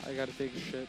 I gotta take a shit.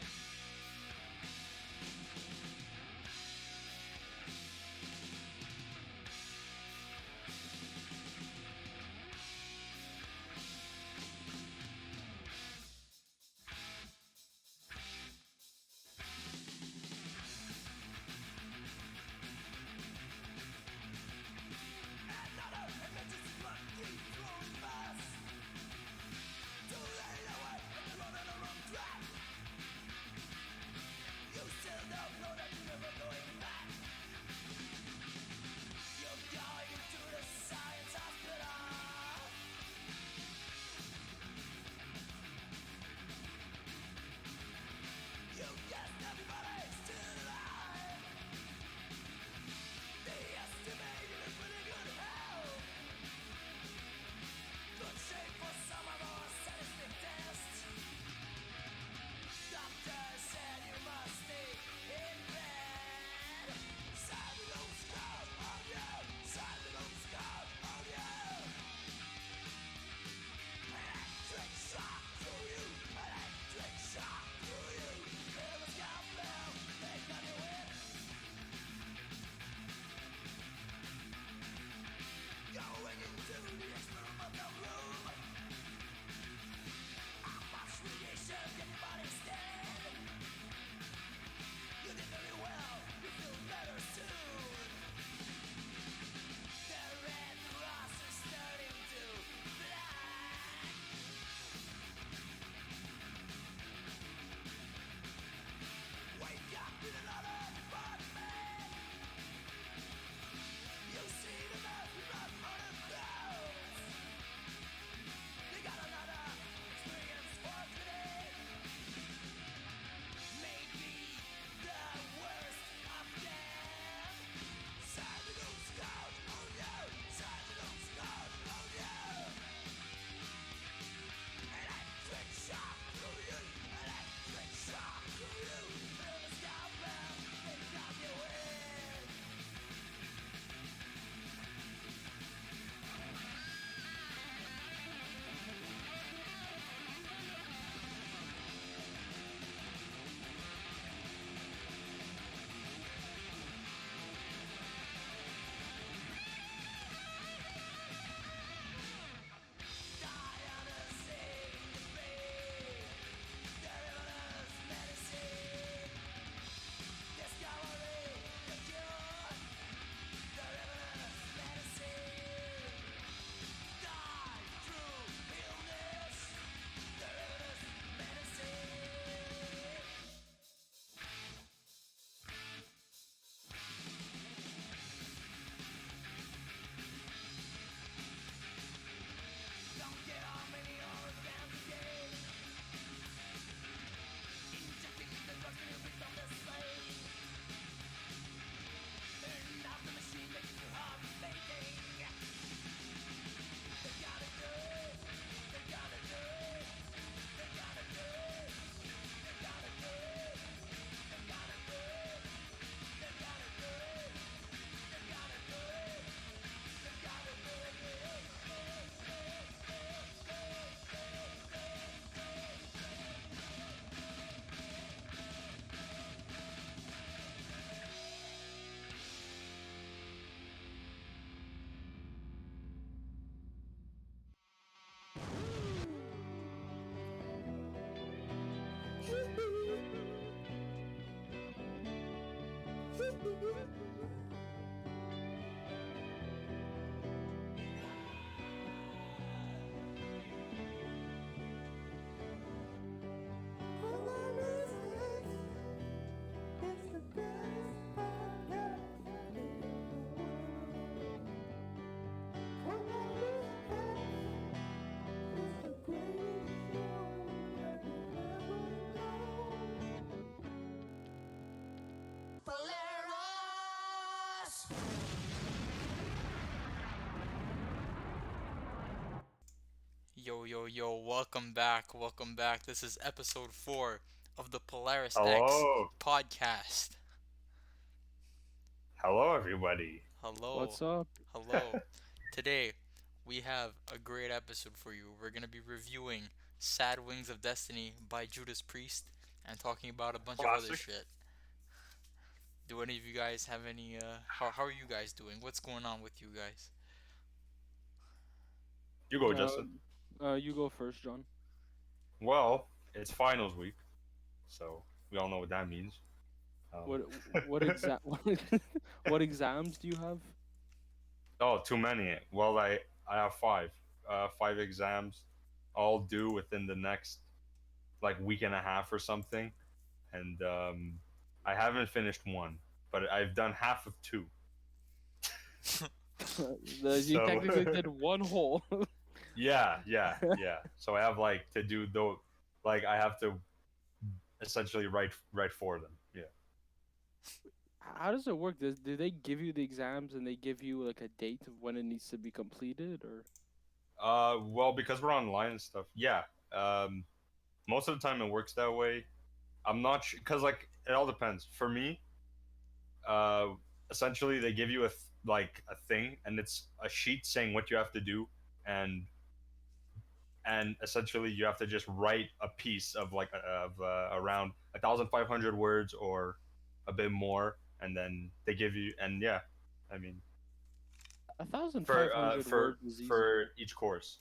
Yo, yo, yo, welcome back, welcome back. This is episode 4 of the Polaris X Hello. Podcast. Hello, everybody. Hello, What's up? hello. Today, we have a great episode for you. We're going to be reviewing Sad Wings of Destiny by Judas Priest and talking about a bunch of other Classic. shit. Do any of you guys have any how are you guys doing? What's going on with you guys? You go, Uh, Justin. you go first, John. Well, it's finals week, so we all know what that means. Um, What what exact what exams do you have? oh, too many. Well, I have five exams, all due within the next like week and a half or something, and I haven't finished one, but I've done half of two. You So technically did one hole. yeah. So I have like to do though, like I have to essentially write for them. Yeah. How does it work? Do they give you the exams and they give you like a date of when it needs to be completed, or? Well, because we're online and stuff. Yeah. Um, Most of the time it works that way. I'm not sure because like it all depends. For me, uh, essentially they give you like a thing, and it's a sheet saying what you have to do, and essentially you have to just write a piece of like around 1,500 words or a bit more, and then they give you and yeah, I mean A thousand five hundred words is easy. for each course,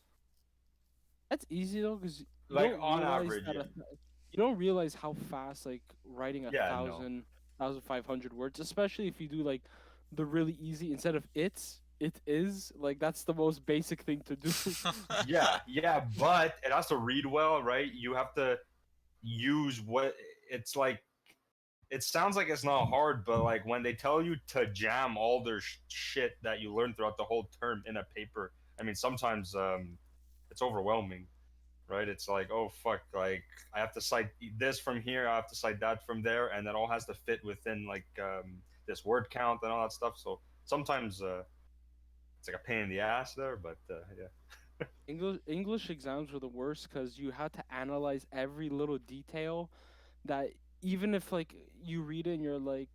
That's easy though, because you like don't on realize average, that yeah, you don't realize how fast like writing a yeah, no, 1,500 words, especially if you do like the really easy instead of it is like that's the most basic thing to do. yeah, but it has to read well, right? You have to use what it's like. It sounds like it's not hard, but like when they tell you to jam all their shit that you learned throughout the whole term in a paper, I mean, sometimes it's overwhelming, right? It's like, oh fuck, like I have to cite this from here, I have to cite that from there, and that all has to fit within like this word count and all that stuff. So sometimes it's like a pain in the ass there, but yeah. English exams were the worst because you had to analyze every little detail that even if like you read it and you're like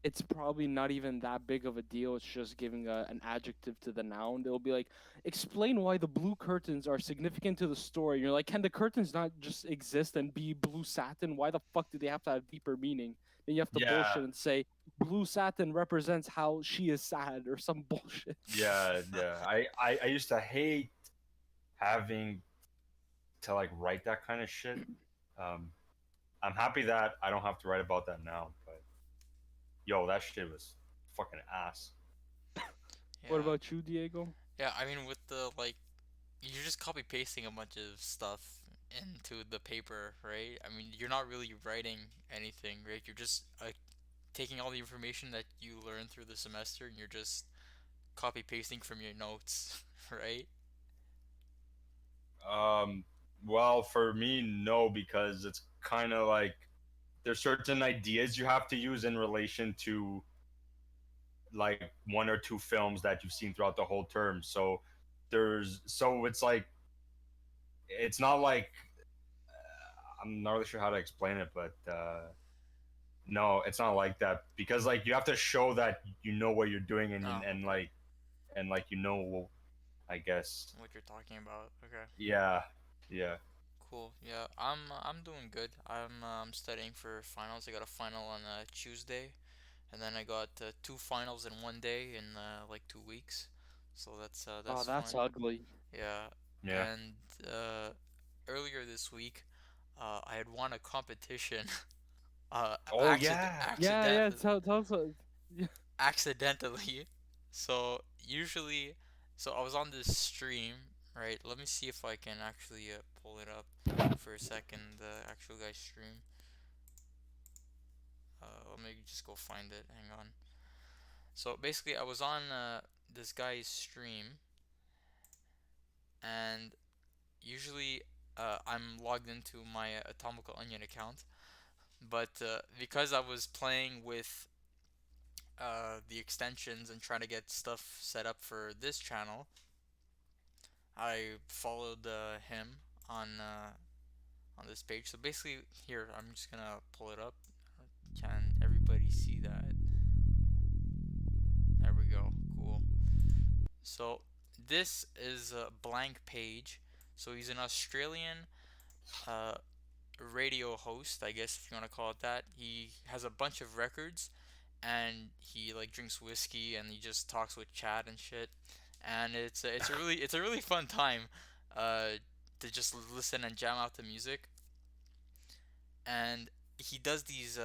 it's probably not even that big of a deal. It's just giving an adjective to the noun. They'll be like, explain why the blue curtains are significant to the story. You're like, can the curtains not just exist and be blue satin? Why the fuck do they have to have deeper meaning? Then you have to Yeah, bullshit and say blue satin represents how she is sad or some bullshit. yeah. I used to hate having to like write that kind of shit. Um, I'm happy that I don't have to write about that now, but yo, that shit was fucking ass. What Yeah. about you, Diego? Yeah, I mean with the like you're just copy pasting a bunch of stuff into the paper, right? I mean, you're not really writing anything, right? You're just taking all the information that you learned through the semester and you're just copy pasting from your notes, right? Um, well, for me, no, because it's kind of like there's certain ideas you have to use in relation to like one or two films that you've seen throughout the whole term. So it's like it's not like I'm not really sure how to explain it, but no, it's not like that because like you have to show that you know what you're doing Oh, and okay. like you know, I guess. What you're talking about. Okay. Yeah, yeah. Cool. Yeah, I'm doing good. I'm studying for finals. I got a final on Tuesday, and then I got two finals in one day in like 2 weeks. So Oh, that's that's fun. ugly. Yeah, Yeah. and earlier this week, I had won a competition. Oh yeah. Yeah, Accidentally. tell us. Accidentally. So usually, so I was on this stream, right? Let me see if I can actually pull it up for a second. The actual guy's stream. Let me just go find it. Hang on. So basically, I was on this guy's stream, and usually I'm logged into my Atomical Onion account, but because I was playing with the extensions and trying to get stuff set up for this channel, I followed him on this page. So basically, here I'm just gonna pull it up. Can everybody see that? There we go. Cool. So this is a blank page. So he's an Australian. uh, radio host, I guess if you want to call it that. He has a bunch of records, and he like drinks whiskey and he just talks with Chad and shit. And it's a really fun time, uh, to just listen and jam out the music. And he does these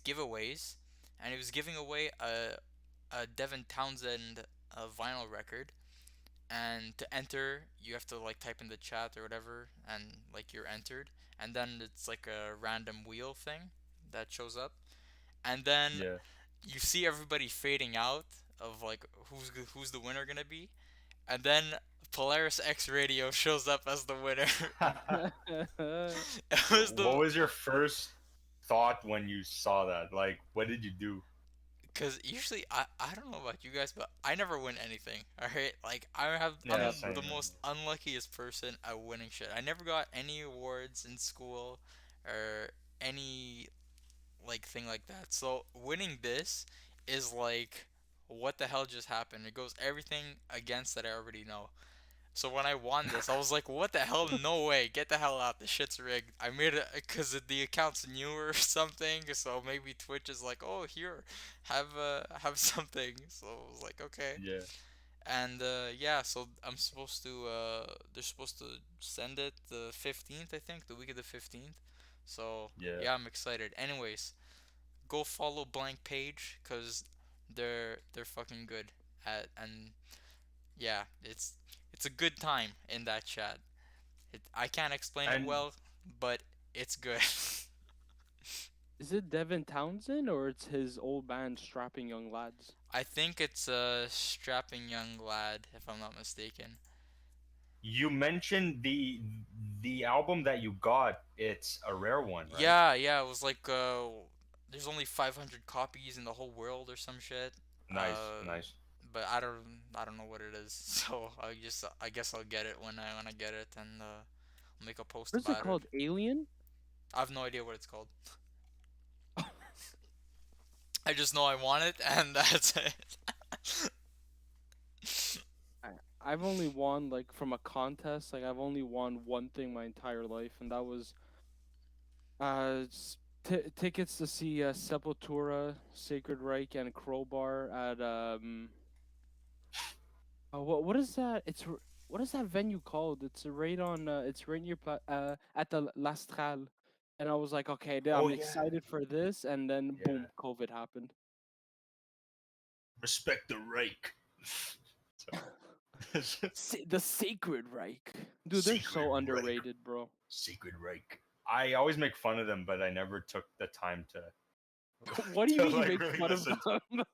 giveaways, and he was giving away a Devin Townsend vinyl record. And to enter, you have to like type in the chat or whatever, and like you're entered, and then it's like a random wheel thing that shows up, and then Yeah. you see everybody fading out of like who's the winner gonna be, and then Polaris X Radio shows up as the winner. It was What the was your first thought when you saw that? Like, what did you do? Because usually I don't know about you guys, but I never win anything. All right, like Yeah, I'm Yeah, the same. most unluckiest person at winning shit. I never got any awards in school or any like thing like that. So winning this is like, what the hell just happened? It goes everything against that I already know. So when I won this, I was like, "What the hell? No way! Get the hell out! The shit's rigged." I made it because the account's new or something. So maybe Twitch is like, "Oh, here, have something." So I was like, "Okay." Yeah. And yeah, so I'm supposed to they're supposed to send it the 15th, I think, the week of the 15th. So Yeah. yeah, I'm excited. Anyways, go follow Blank Page because they're fucking good at and yeah, it's a good time in that chat. I can't explain it And well, but it's good. is it Devin Townsend or it's his old band Strapping Young Lads? I think it's a strapping young lad, if I'm not mistaken. you mentioned the album that you got. It's a rare one, right? Yeah, yeah, it was like there's only 500 copies in the whole world or some shit. Nice, Uh, nice. but I don't know what it is. So I guess I'll get it when I get it and I'll make a post What is it about it. called? Alien? I have no idea what it's called. I just know I want it and that's it. I, I've only won like from a contest. Like I've only won one thing my entire life, and that was tickets to see Sepultura, Sacred Reich, and Crowbar at what is that? What is that venue called? It's right near at the L'Astral, and I was like, okay, Oh I'm yeah, excited for this, and then yeah. boom, COVID happened. Respect the Reich. So- The Sacred Reich, dude, they're Secret so Reich. underrated, bro. Secret Reich. I always make fun of them, but I never took the time to What do you to mean you like make really fun of listen.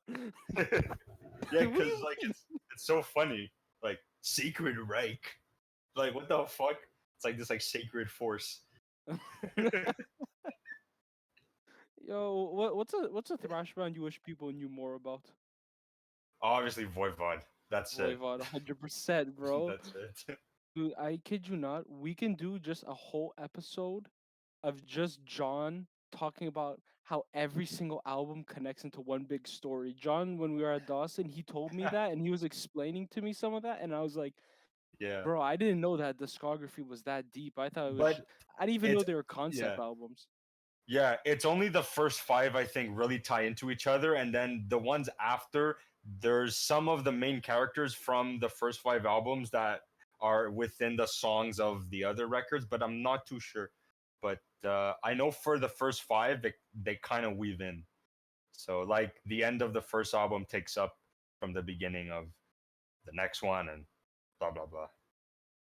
them? Yeah, Dude, what do because you like mean? it's so funny. Like Secret Reich. Like what the fuck? It's like this like sacred force. Yo, what's a thrash band you wish people knew more about? Obviously Voivod. That's it. Voivod, 100%, bro. That's it. Dude, I kid you not. We can do just a whole episode of just John talking about how every single album connects into one big story. John, when we were at Dawson, he told me that and he was explaining to me some of that, and I was like, Yeah. bro, I didn't know that discography was that deep. I thought it was. But I didn't even know it's they were concept yeah. albums. Yeah, it's only the first five I think really tie into each other, and then the ones after, there's some of the main characters from the first five albums that are within the songs of the other records, but I'm not too sure. But I know for the first five, they kind of weave in. So like the end of the first album takes up from the beginning of the next one, and blah blah blah.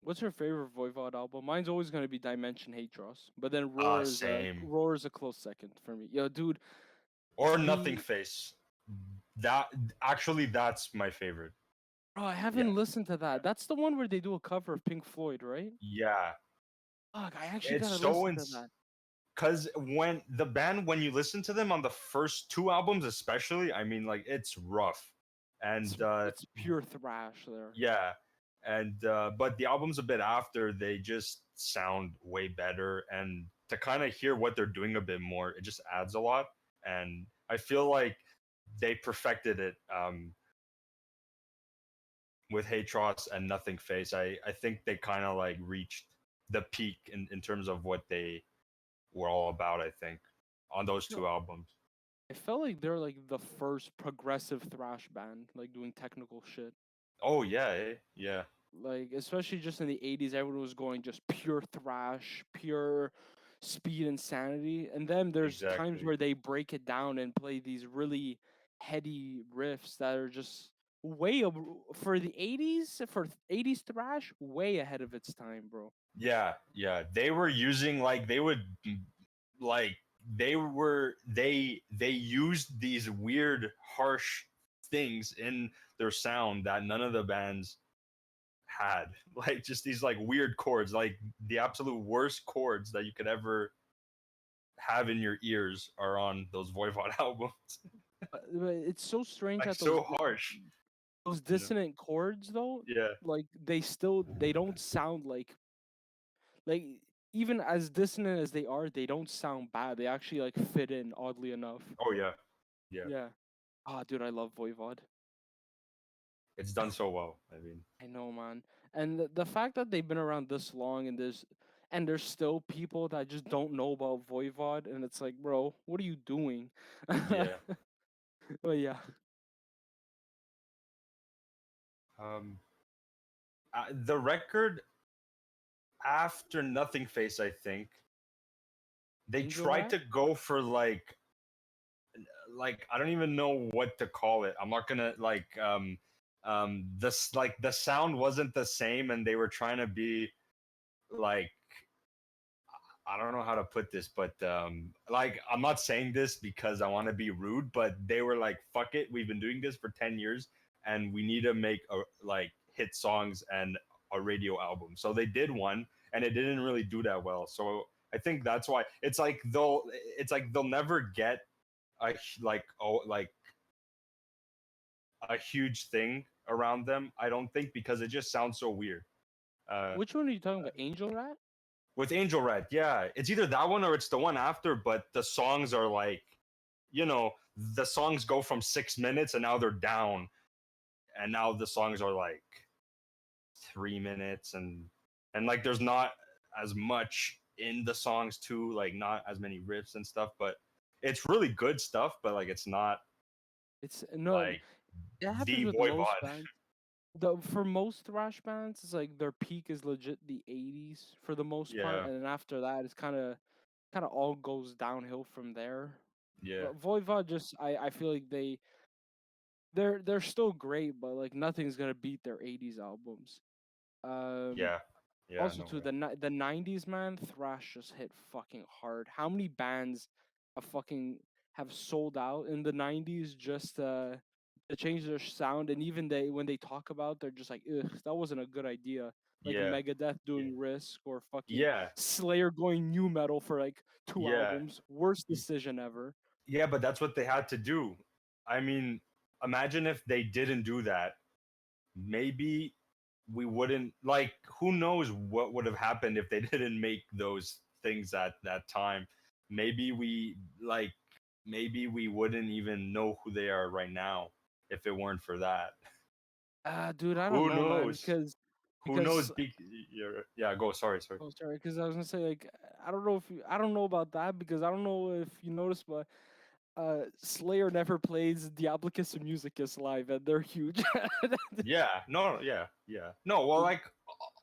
What's your favorite Voivod album? Mine's always gonna be Dimension Hatros, but then Roar is Same. A close second for me. Yo, dude, Or Nothing the Face. That actually that's my favorite. bro, I Yeah. haven't listened to that. That's the one where they do a cover of Pink Floyd, right? Yeah, Fuck, I actually it's gotta so listen to that. because when the band when you listen to them on the first two albums especially, I mean like it's rough, and It's pure thrash there. yeah, and but the albums a bit after they just sound way better, and to kind of hear what they're doing a bit more, it just adds a lot, and I feel like they perfected it with Hatros and Nothing Face. I think they kind of like reached the peak in terms of what they were all about, I think, on those two No, albums. I felt like they're like the first progressive thrash band, like doing technical shit. Oh yeah, yeah, Like especially just in the '80s, everyone was going just pure thrash, pure speed insanity. And then there's times exactly. where they break it down and play these really heady riffs that are just for the '80s, for '80s thrash, way ahead of its time, bro. Yeah, yeah. They were using like they would like they used these weird harsh things in their sound that none of the bands had. Like just these like weird chords, like the absolute worst chords that you could ever have in your ears are on those Voivod albums. But it's so strange Like that so harsh, those you know. dissonant chords though, Yeah. like they don't sound like even as dissonant as they are, they don't sound bad. They actually like fit in oddly enough. Oh yeah. Yeah. Yeah. Ah, dude, I love Voivod. It's done so well. I mean, I know, man. And the fact that they've been around this long and there's still people that just don't know about Voivod, and it's like, bro, what are you doing? yeah. But yeah, Um the record after Nothing Face, I think, they Angel tried Rat. to go for like I don't even know what to call it. I'm not gonna this like the sound wasn't the same, and they were trying to be like I don't know how to put this, but like I'm not saying this because I want to be rude, but they were like, "Fuck it, we've been doing this for 10 years, and we need to make a like hit songs and a radio album." So they did one, and it didn't really do that well. So I think that's why it's like they'll never get like a huge thing around them. I don't think because it just sounds so weird. Uh, Which one are you talking about? Angel Rat? with Angel Red, yeah, it's either that one or it's the one after. But the songs are like, the songs go from 6 minutes and now they're down, and now the songs are like 3 minutes, and like there's not as much in the songs too, like not as many riffs and stuff. But it's really good stuff. But like it's not It's no, like it happens the with most Voivod. bands. For most thrash bands, it's like their peak is legit the '80s for the most part, Yeah, and then after that, it's kind of all goes downhill from there. yeah, But Voivod just I feel like they're still great, but like nothing's gonna beat their '80s albums. Um, yeah, yeah. Also No too way. the '90s, man, thrash just hit fucking hard. How many bands have sold out in the '90s just to change their sound, and even they when they talk about, they're just like, ugh, that wasn't a good idea. Like Yeah, Megadeth yeah, doing Risk or fucking yeah, Slayer going new metal for like two yeah. albums. Worst decision ever. Yeah, but that's what they had to do. I mean, imagine if they didn't do that. Maybe we wouldn't like who knows what would have happened if they didn't make those things at that time. Maybe maybe we wouldn't even know who they are right now if it weren't for that. Dude, I don't Who know, man, knows? because Who knows? because Yeah, go. Sorry, sorry. oh, sorry, because I was gonna say like I don't know about that because I don't know if you noticed, but Slayer never plays Diablicus and Musicus live, and they're huge. Yeah, no, yeah, yeah. No, well, like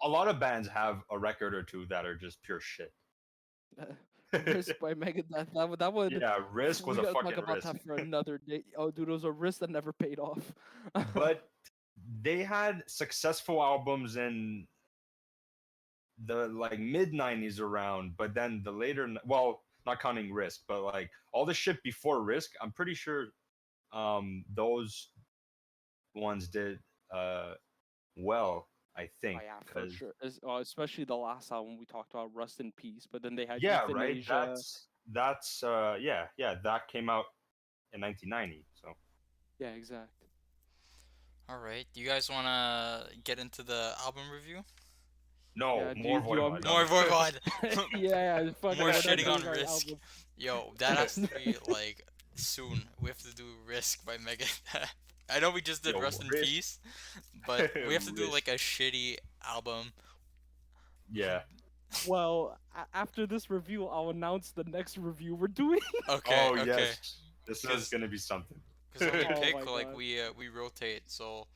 a lot of bands have a record or two that are just pure shit. Risk by Megadeth. That would Yeah, Risk was we a gotta talk fucking about risk. that for another day. Oh, dude, it was a risk that never paid off. But they had successful albums in the like mid 90s around, but then the well, not counting Risk, but like all the shit before Risk, I'm pretty sure those ones did well, I Oh think, yeah, for because sure. Especially the last album we talked about, Rust in Peace. But then they had yeah, right. Euthanasia. That's yeah, yeah, that came out in 1990. So Yeah, exact. All right. Do you guys want to get into the album review? no, Yeah, more do you want Voivod. me? No, More no. Voivod. Yeah, fuck it. More We're not shitting on doing our Risk. album. Yo, that has to be like soon. We have to do Risk by Megadeth. I know we just did Yo, Rust in Risk. Peace, but we have to do Risk. like a shitty album. Yeah, Well, after this review, I'll announce the next review we're doing. Okay, Oh okay. yes, this is 'Cause- gonna be something. Because when we Oh pick, my like God. we rotate. So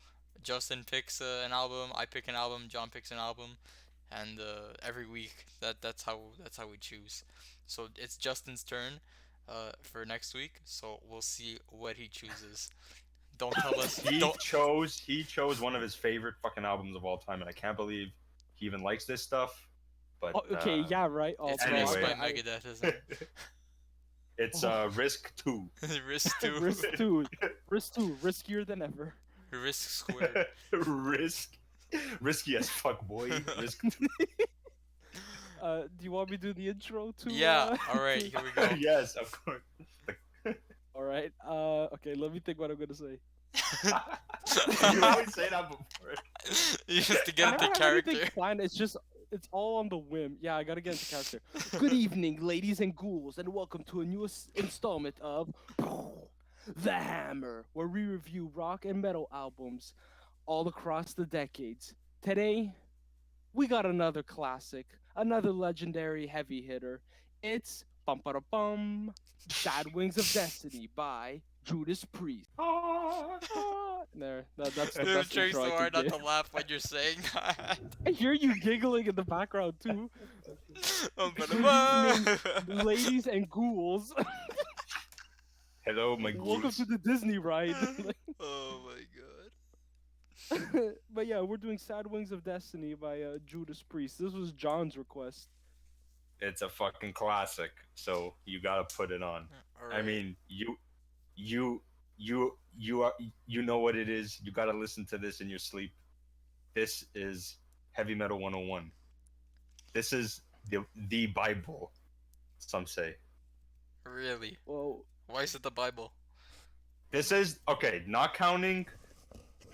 Justin picks an album, I pick an album, John picks an album, and every week that's how we choose. So it's Justin's turn for next week. So we'll see what he chooses. Don't tell us. he Don't. chose one of his favorite fucking albums of all time, and I can't believe he even likes this stuff. But Oh, okay, yeah, right. Oh, It's bro, Risk by Anyway. Megadeth, isn't it? it's Risk 2. Risk 2. Risk 2. Risk 2. Riskier than ever. Risk squared. Risky as fuck, boy. Risk 2. Do you want me to do the intro too? Yeah. All right. Here we go. Yes, of course. All right. Okay, let me think what I'm gonna say. You always say that before. You just to I get never into have anything character. planned. It's all on the whim. Yeah, I gotta get into character. Good evening, ladies and ghouls, and welcome to a new installment of The Hammer, where we review rock and metal albums all across the decades. Today, we got another classic, another legendary heavy hitter. It's bum ba bum, Sad Wings of Destiny by Judas Priest. There, that's the I'm best trying intro so I hard could not get. to laugh when you're saying that. I hear you giggling in the background too. Ladies and ghouls, Hello, my welcome ghouls. to the Disney ride. Oh my god. But yeah, we're doing Sad Wings of Destiny by Judas Priest. This was John's request. It's a fucking classic, so you gotta put it on. All I right. mean, you know what it is. You gotta listen to this in your sleep. This is Heavy Metal 101. This is the Bible, some say. Really? Well, Why is it the Bible? This is okay, not counting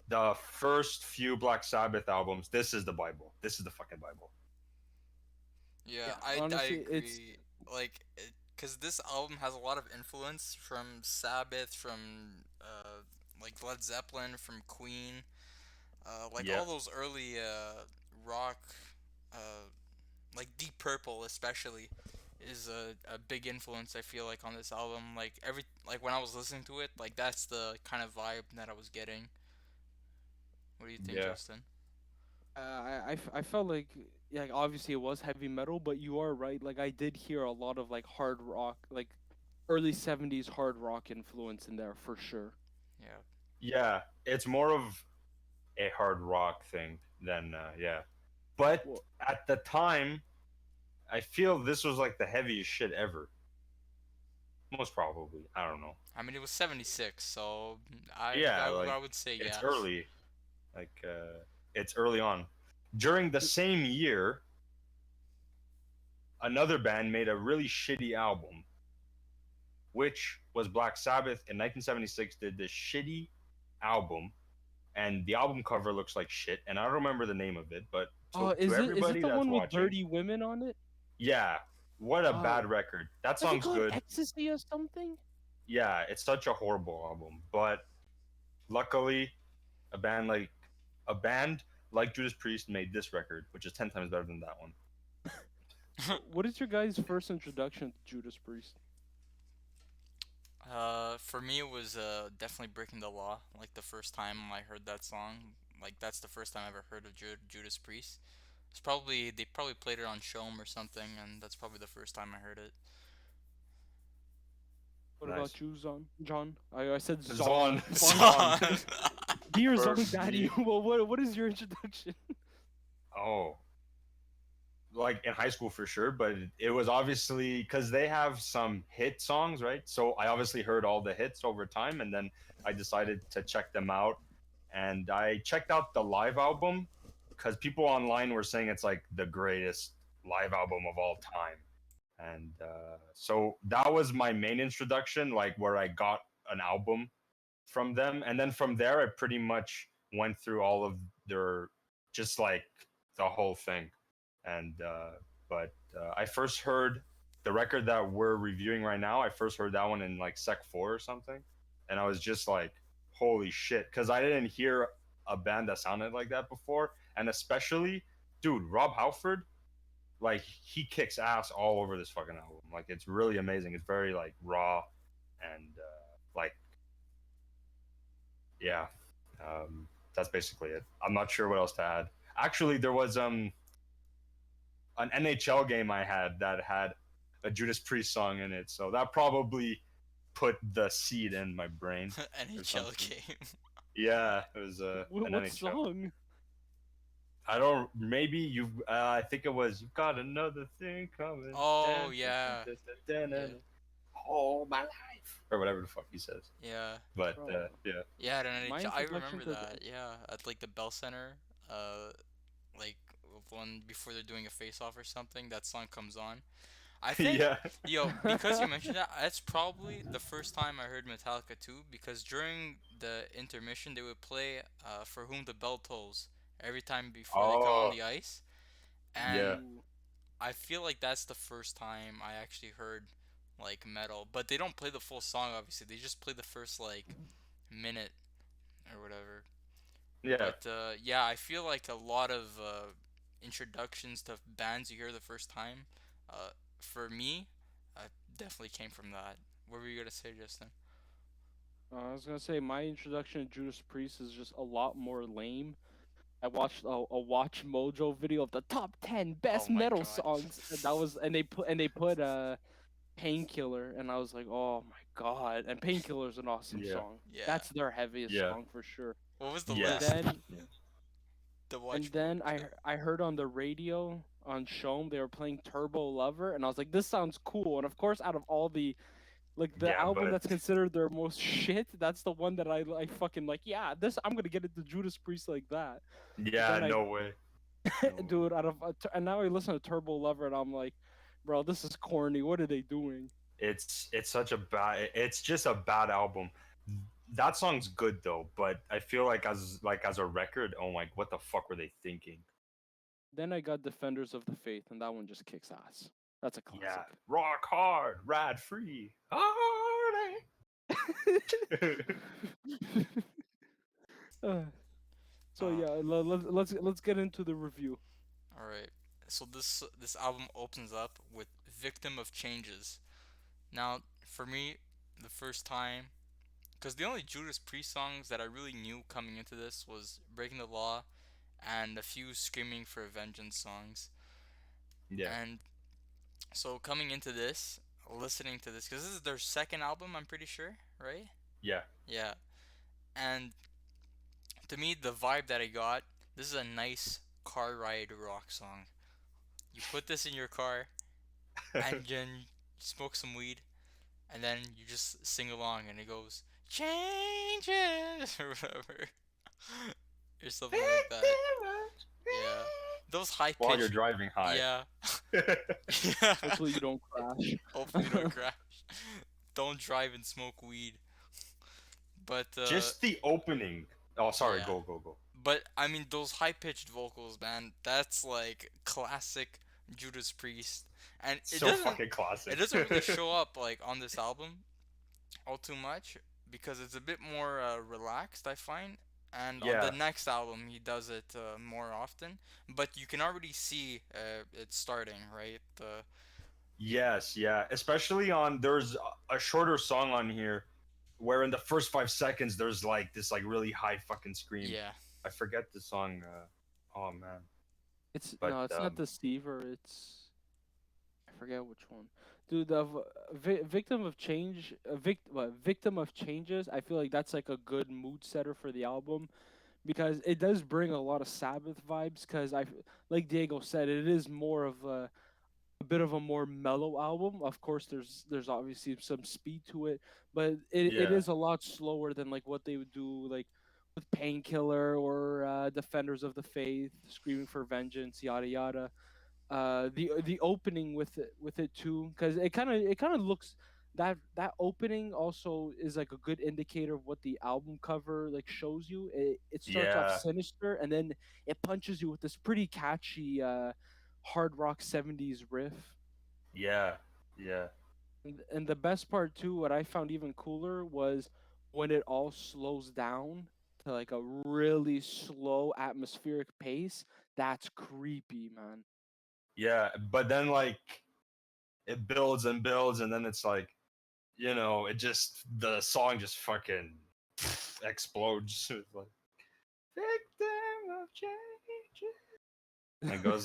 the first few Black Sabbath albums. This is the Bible. This is the fucking Bible. Yeah, Yeah, I honestly, agree. it's- Like, because this album has a lot of influence from Sabbath, from like Led Zeppelin, from Queen, like Yeah. all those early rock, like Deep Purple especially, is a big influence. I feel like on this album, like when I was listening to it, like that's the kind of vibe that I was getting. What do you think, Yeah. Justin? I felt like obviously it was heavy metal, but you are right. Like I did hear a lot of like hard rock, like early '70s hard rock influence in there for sure. Yeah. Yeah, it's more of a hard rock thing than yeah. But Well- at the time, I feel this was like the heaviest shit ever. Most probably, I don't know. I mean, it was 76, so Yeah, I like, would say It's yes. early, like it's early on. During the same year, another band made a really shitty album, which was Black Sabbath in 1976. Did this shitty album, and the album cover looks like shit. And I don't remember the name of it, but to Is everybody it the that's one with watching, dirty women on it? yeah, what a Oh. bad record. That What's it song's called? good. Ecstasy or something? Yeah, it's such a horrible album, but luckily, a band like Judas Priest made this record, which is 10 times better than that one. What is your guys' first introduction to Judas Priest? For me, it was definitely Breaking the Law. Like the first time I heard that song, like that's the first time I ever heard of Judas Priest. It's probably they probably played it on Show'em or something, and that's probably the first time I heard it. What Nice. about you, John? I said Zon. Zon. Zon. Dear For Zon Daddy, me- well, what is your introduction? Oh, like in high school for sure, but it was obviously because they have some hit songs, right? So I obviously heard all the hits over time, and then I decided to check them out. And I checked out the live album because people online were saying it's like the greatest live album of all time. And so that was my main introduction, like where I got an album from them. And then from there, I pretty much went through all of their, just like the whole thing. And but I first heard the record that we're reviewing right now. I first heard that one in like Sec 4 or something, and I was just like, "Holy shit!" Because I didn't hear a band that sounded like that before, and especially, dude, Rob Halford, like he kicks ass all over this fucking album. Like it's really amazing. It's very like raw and like yeah. That's basically it. I'm not sure what else to add. Actually, there was an NHL game I had that had a Judas Priest song in it, so that probably put the seed in my brain. NHL game. Yeah, it was What an NHL. song? I don't. Maybe you. I think it was. You've got another thing coming. Oh yeah. Yeah. All my life, or whatever the fuck he says. Yeah. But Bro. yeah, Yeah, at My NHL. I introduction remember to that. Yeah, at like the Bell Center. Like one before they're doing a face-off or something, that song comes on. I think, yeah, yo, because you mentioned that, that's probably the first time I heard Metallica too. Because during the intermission, they would play "For Whom the Bell Tolls" every time before they come on oh the ice, and yeah, Ooh. I feel like that's the first time I actually heard like metal. But they don't play the full song, obviously. They just play the first like minute or whatever. yeah, But yeah, I feel like a lot of introductions to bands you hear the first time, uh, for me, definitely came from that. What were you gonna say, Justin? I was gonna say my introduction to Judas Priest is just a lot more lame. I watched a Watch Mojo video of the top 10 Oh best my metal god. songs. And that was and they put Painkiller, and I was like, oh my god! And Painkiller is an awesome yeah, song. Yeah. That's their heaviest yeah, song for sure. What was the yeah, And list? then The and watch then mode. I heard on the radio on Shome they were playing Turbo Lover, and I was like, this sounds cool. And of course, out of all the like the yeah. album But that's considered their most shit, that's the one that I fucking like. Yeah, this I'm gonna get into Judas Priest like that. But yeah, then no way. No way. dude, and now I listen to Turbo Lover, and I'm like, bro, this is corny. What are they doing? It's such a bad. It's just a bad album. That song's good though, but I feel like as a record, oh my, what the fuck were they thinking? Then I got Defenders of the Faith, and that one just kicks ass. That's a Yeah, classic. rock hard, rad free, hard. Uh, so Uh, yeah, let's get into the review. all right. So this album opens up with "Victim of Changes." Now, for me, the first time, because the only Judas Priest songs that I really knew coming into this was "Breaking the Law" and a few "Screaming for Vengeance" songs. Yeah, And so coming into this, listening to this, because this is their second album, I'm pretty sure, right? yeah, Yeah. And to me, the vibe that I got, this is a nice car ride rock song. You put this in your car, and then you smoke some weed, and then you just sing along, and it goes changes or whatever, or something like that. Yeah, those high while you're pitched. driving high. Yeah. Yeah. Hopefully you don't crash. Hopefully you don't crash. Don't drive and smoke weed. But Just the opening. Oh, sorry. yeah. Go. But I mean those high pitched vocals, man. That's like classic Judas Priest, and So fucking classic. it doesn't really show up like on this album all too much because it's a bit more relaxed, I find. And on Yeah. the next album, he does it more often. But you can already see it starting, right? Yes, yeah. Especially on there's a shorter song on here where in the first 5 seconds there's like this like really high fucking scream. Yeah. I forget the song. Oh man. It's But no, it's not Deceiver. It's I forget which one. Dude, the victim of change, victim of changes. I feel like that's like a good mood setter for the album because it does bring a lot of Sabbath vibes. Because like Diego said, it is more of a bit of a more mellow album. Of course, there's obviously some speed to it, but it Yeah. is a lot slower than like what they would do like with Painkiller or Defenders of the Faith, Screaming for Vengeance, yada yada. The opening with it too, because it kind of looks that opening also is like a good indicator of what the album cover like shows you. It starts off Yeah. sinister and then it punches you with this pretty catchy hard rock 70s riff. Yeah. Yeah. And the best part too, what I found even cooler was when it all slows down to like a really slow atmospheric pace. That's creepy, man. Yeah, but then like it builds and builds, and then it's like, it just the song just fucking explodes. It's like victim of change. And it goes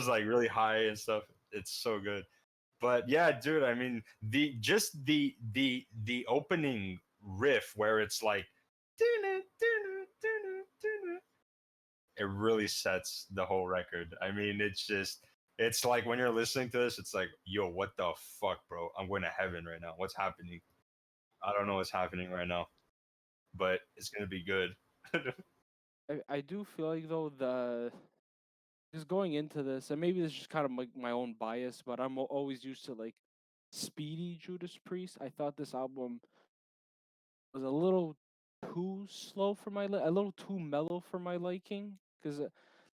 like really high and stuff. It's so good. But yeah, dude, I mean the opening riff where it's like it really sets the whole record. I mean, it's like when you're listening to this, it's like, yo, what the fuck, bro? I'm going to heaven right now. What's happening? I don't know what's happening right now, but it's gonna be good. I do feel like though the just going into this, and maybe this is just kind of my own bias, but I'm always used to like speedy Judas Priest. I thought this album was a little too slow for a little too mellow for my liking. Because,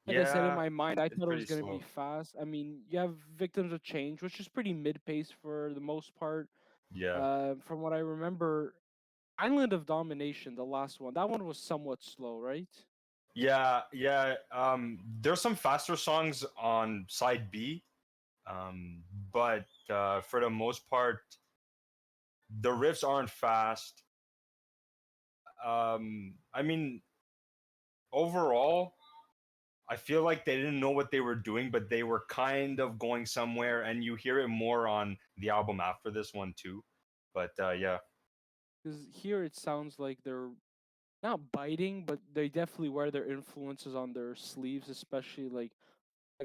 like I said, in Yeah, my mind, I it's thought it pretty was gonna be slow. fast. I mean, you have Victims of Change, which is pretty mid-pace for the most part. Yeah. From what I remember, Island of Domination, the last one, that one was somewhat slow, right? Yeah, yeah. There's some faster songs on side B, but for the most part, the riffs aren't fast. I mean, overall, I feel like they didn't know what they were doing, but they were kind of going somewhere, and you hear it more on the album after this one too. But yeah, Because here it sounds like they're not biting, but they definitely wear their influences on their sleeves, especially like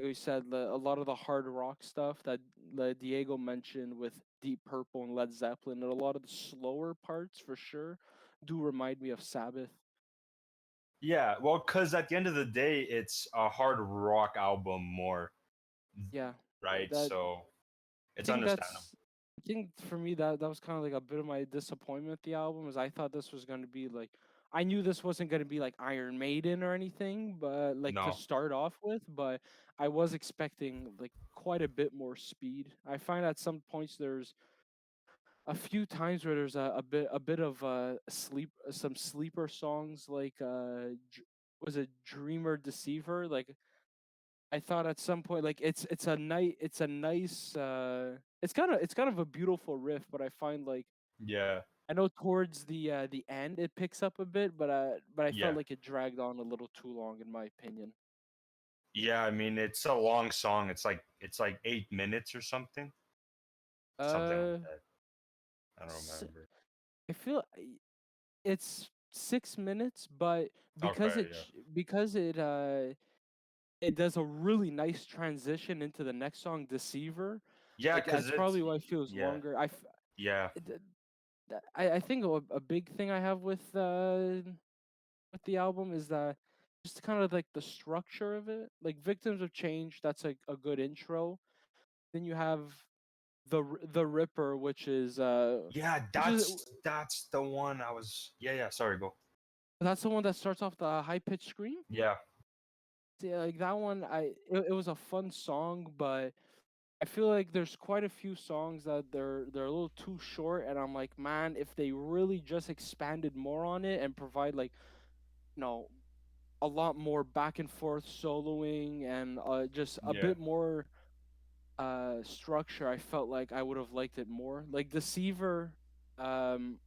we said, a lot of the hard rock stuff that Diego mentioned with Deep Purple and Led Zeppelin, and a lot of the slower parts for sure do remind me of Sabbath. yeah. Well, because at the end of the day, it's a hard rock album more, Yeah, right? that So I it's think understandable. that's I think for me that was kind of like a bit of my disappointment with the album, is I thought this was going to be like, I knew this wasn't going to be like Iron Maiden or anything, but like to No. start off with, but I was expecting like quite a bit more speed. I find at some points there's a few times where there's a bit of some sleeper songs like was it Dreamer Deceiver, like I thought at some point like it's a nice it's kind of a beautiful riff, but I find like Yeah. I know towards the end it picks up a bit, but I felt Yeah. like it dragged on a little too long in my opinion. Yeah. I mean, it's a long song. It's like 8 minutes or something like uh that. I don't s- remember. I feel it's 6 minutes, but Okay. Yeah. because it does a really nice transition into the next song, Deceiver. Yeah, Like cause that's it's probably why it feels yeah, longer. yeah, Th- I think a big thing I have with the album is that just kind of like the structure of it. Like Victims of Change, that's a good intro. Then you have the Ripper, yeah. which is That's the one I was. Yeah, yeah. Sorry, go. that's the one that starts off the high pitched scream. Yeah, Yeah, like that one, it was a fun song, but I feel like there's quite a few songs that they're a little too short, and I'm like, man, if they really just expanded more on it and provide like, you know, a lot more back and forth soloing and just a yeah, bit more structure, I felt like I would have liked it more. Like Deceiver, um,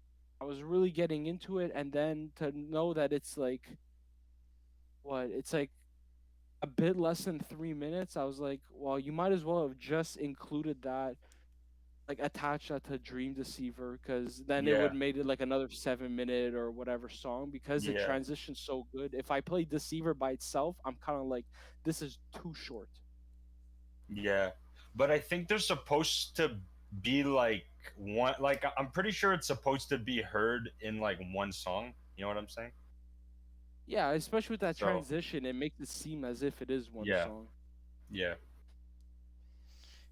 I was really getting into it, and then to know that it's like it's like a bit less than 3 minutes, I was like, well, you might as well have just included that, like attach that to Dream Deceiver, because then it yeah, would made it like another 7 minute or whatever song, because it yeah, transitions so good. If I play Deceiver by itself, I'm kind of like, this is too short. yeah. But I think they're supposed to be like one. Like I'm pretty sure it's supposed to be heard in like one song. You know what I'm saying? Yeah, especially with that So transition, it makes it seem as if it is one yeah, song. yeah,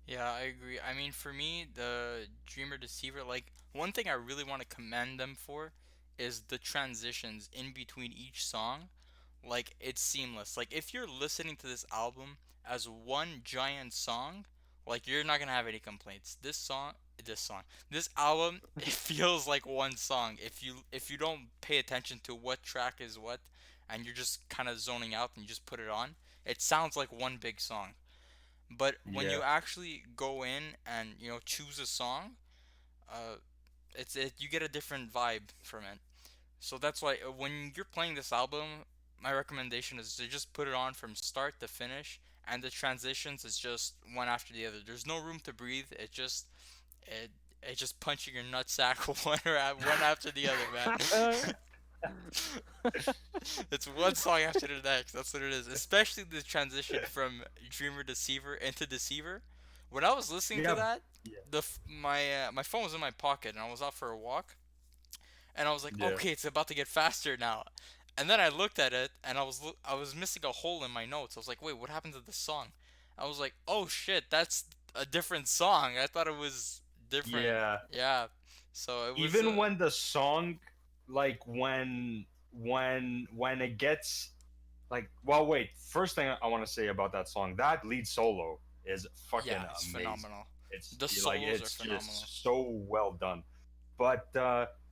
Yeah, I agree. I mean, for me, the Dreamer Deceiver, like, one thing I really want to commend them for is the transitions in between each song. Like, it's seamless. Like, if you're listening to this album as one giant song, like, you're not gonna have any complaints. This album, it feels like one song. If you don't pay attention to what track is what, and you're just kind of zoning out and you just put it on, it sounds like one big song. But when Yeah. you actually go in and choose a song, you get a different vibe from it. So that's why when you're playing this album, my recommendation is to just put it on from start to finish, and the transitions is just one after the other. There's no room to breathe. It it's just punching your nutsack one after the other, man. It's one song after the next. That's what it is. Especially the transition from Dreamer Deceiver into Deceiver. When I was listening to Yeah. that, Yeah. my phone was in my pocket and I was out for a walk, and I was like, Yeah. okay, it's about to get faster now. And then I looked at it and I was missing a hole in my notes. I was like, wait, what happened to the song? I was like, oh shit, that's a different song. I thought it was different. Yeah. Yeah. So it was Even when the song, like when it gets like, well, wait. First thing I want to say about that song, that lead solo is fucking yeah, it's amazing. phenomenal. It's The like solos are it's phenomenal. just so well done. But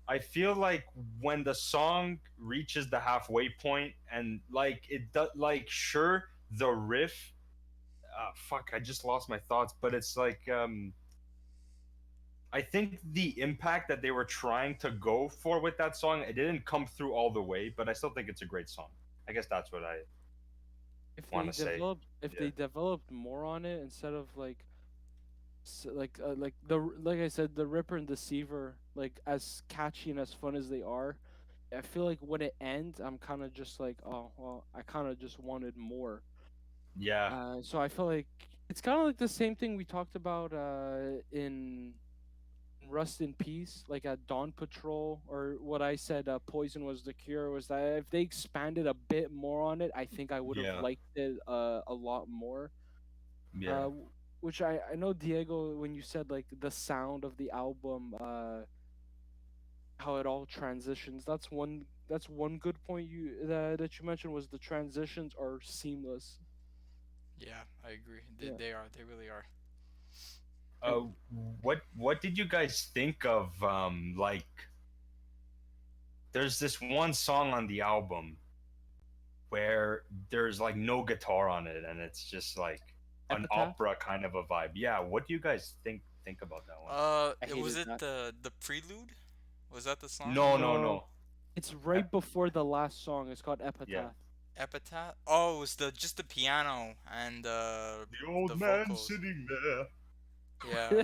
I feel like when the song reaches the halfway point and like it does, like sure the riff, fuck, I just lost my thoughts. But it's like I think the impact that they were trying to go for with that song, it didn't come through all the way. But I still think it's a great song. I guess that's what I if want they to say. developed, if Yeah. they developed more on it instead of like I said, the Ripper and Deceiver, like as catchy and as fun as they are, I feel like when it ends, I'm kind of just like, oh well, I kind of just wanted more. Yeah. So I feel like it's kind of like the same thing we talked about in Rust in Peace, like at Dawn Patrol, or what I said, Poison was the cure. Was that if they expanded a bit more on it, I think I would have Yeah. liked it a lot more. Yeah. Which I know Diego, when you said like the sound of the album, how it all transitions. That's one good point that you mentioned, was the transitions are seamless. Yeah, I agree. They, Yeah. they are. They really are. Uh, what did you guys think of like there's this one song on the album where there's like no guitar on it and it's just like an Epitaph. opera kind of a vibe. Yeah, what do you guys think about that one? I Was hated it that. the prelude? Was that the song? No, no, No, no. it's Ep- right before the last song. It's called yeah. Epitaph. Epitaph? Oh, it was just the piano and The the old man vocals. sitting there. Yeah.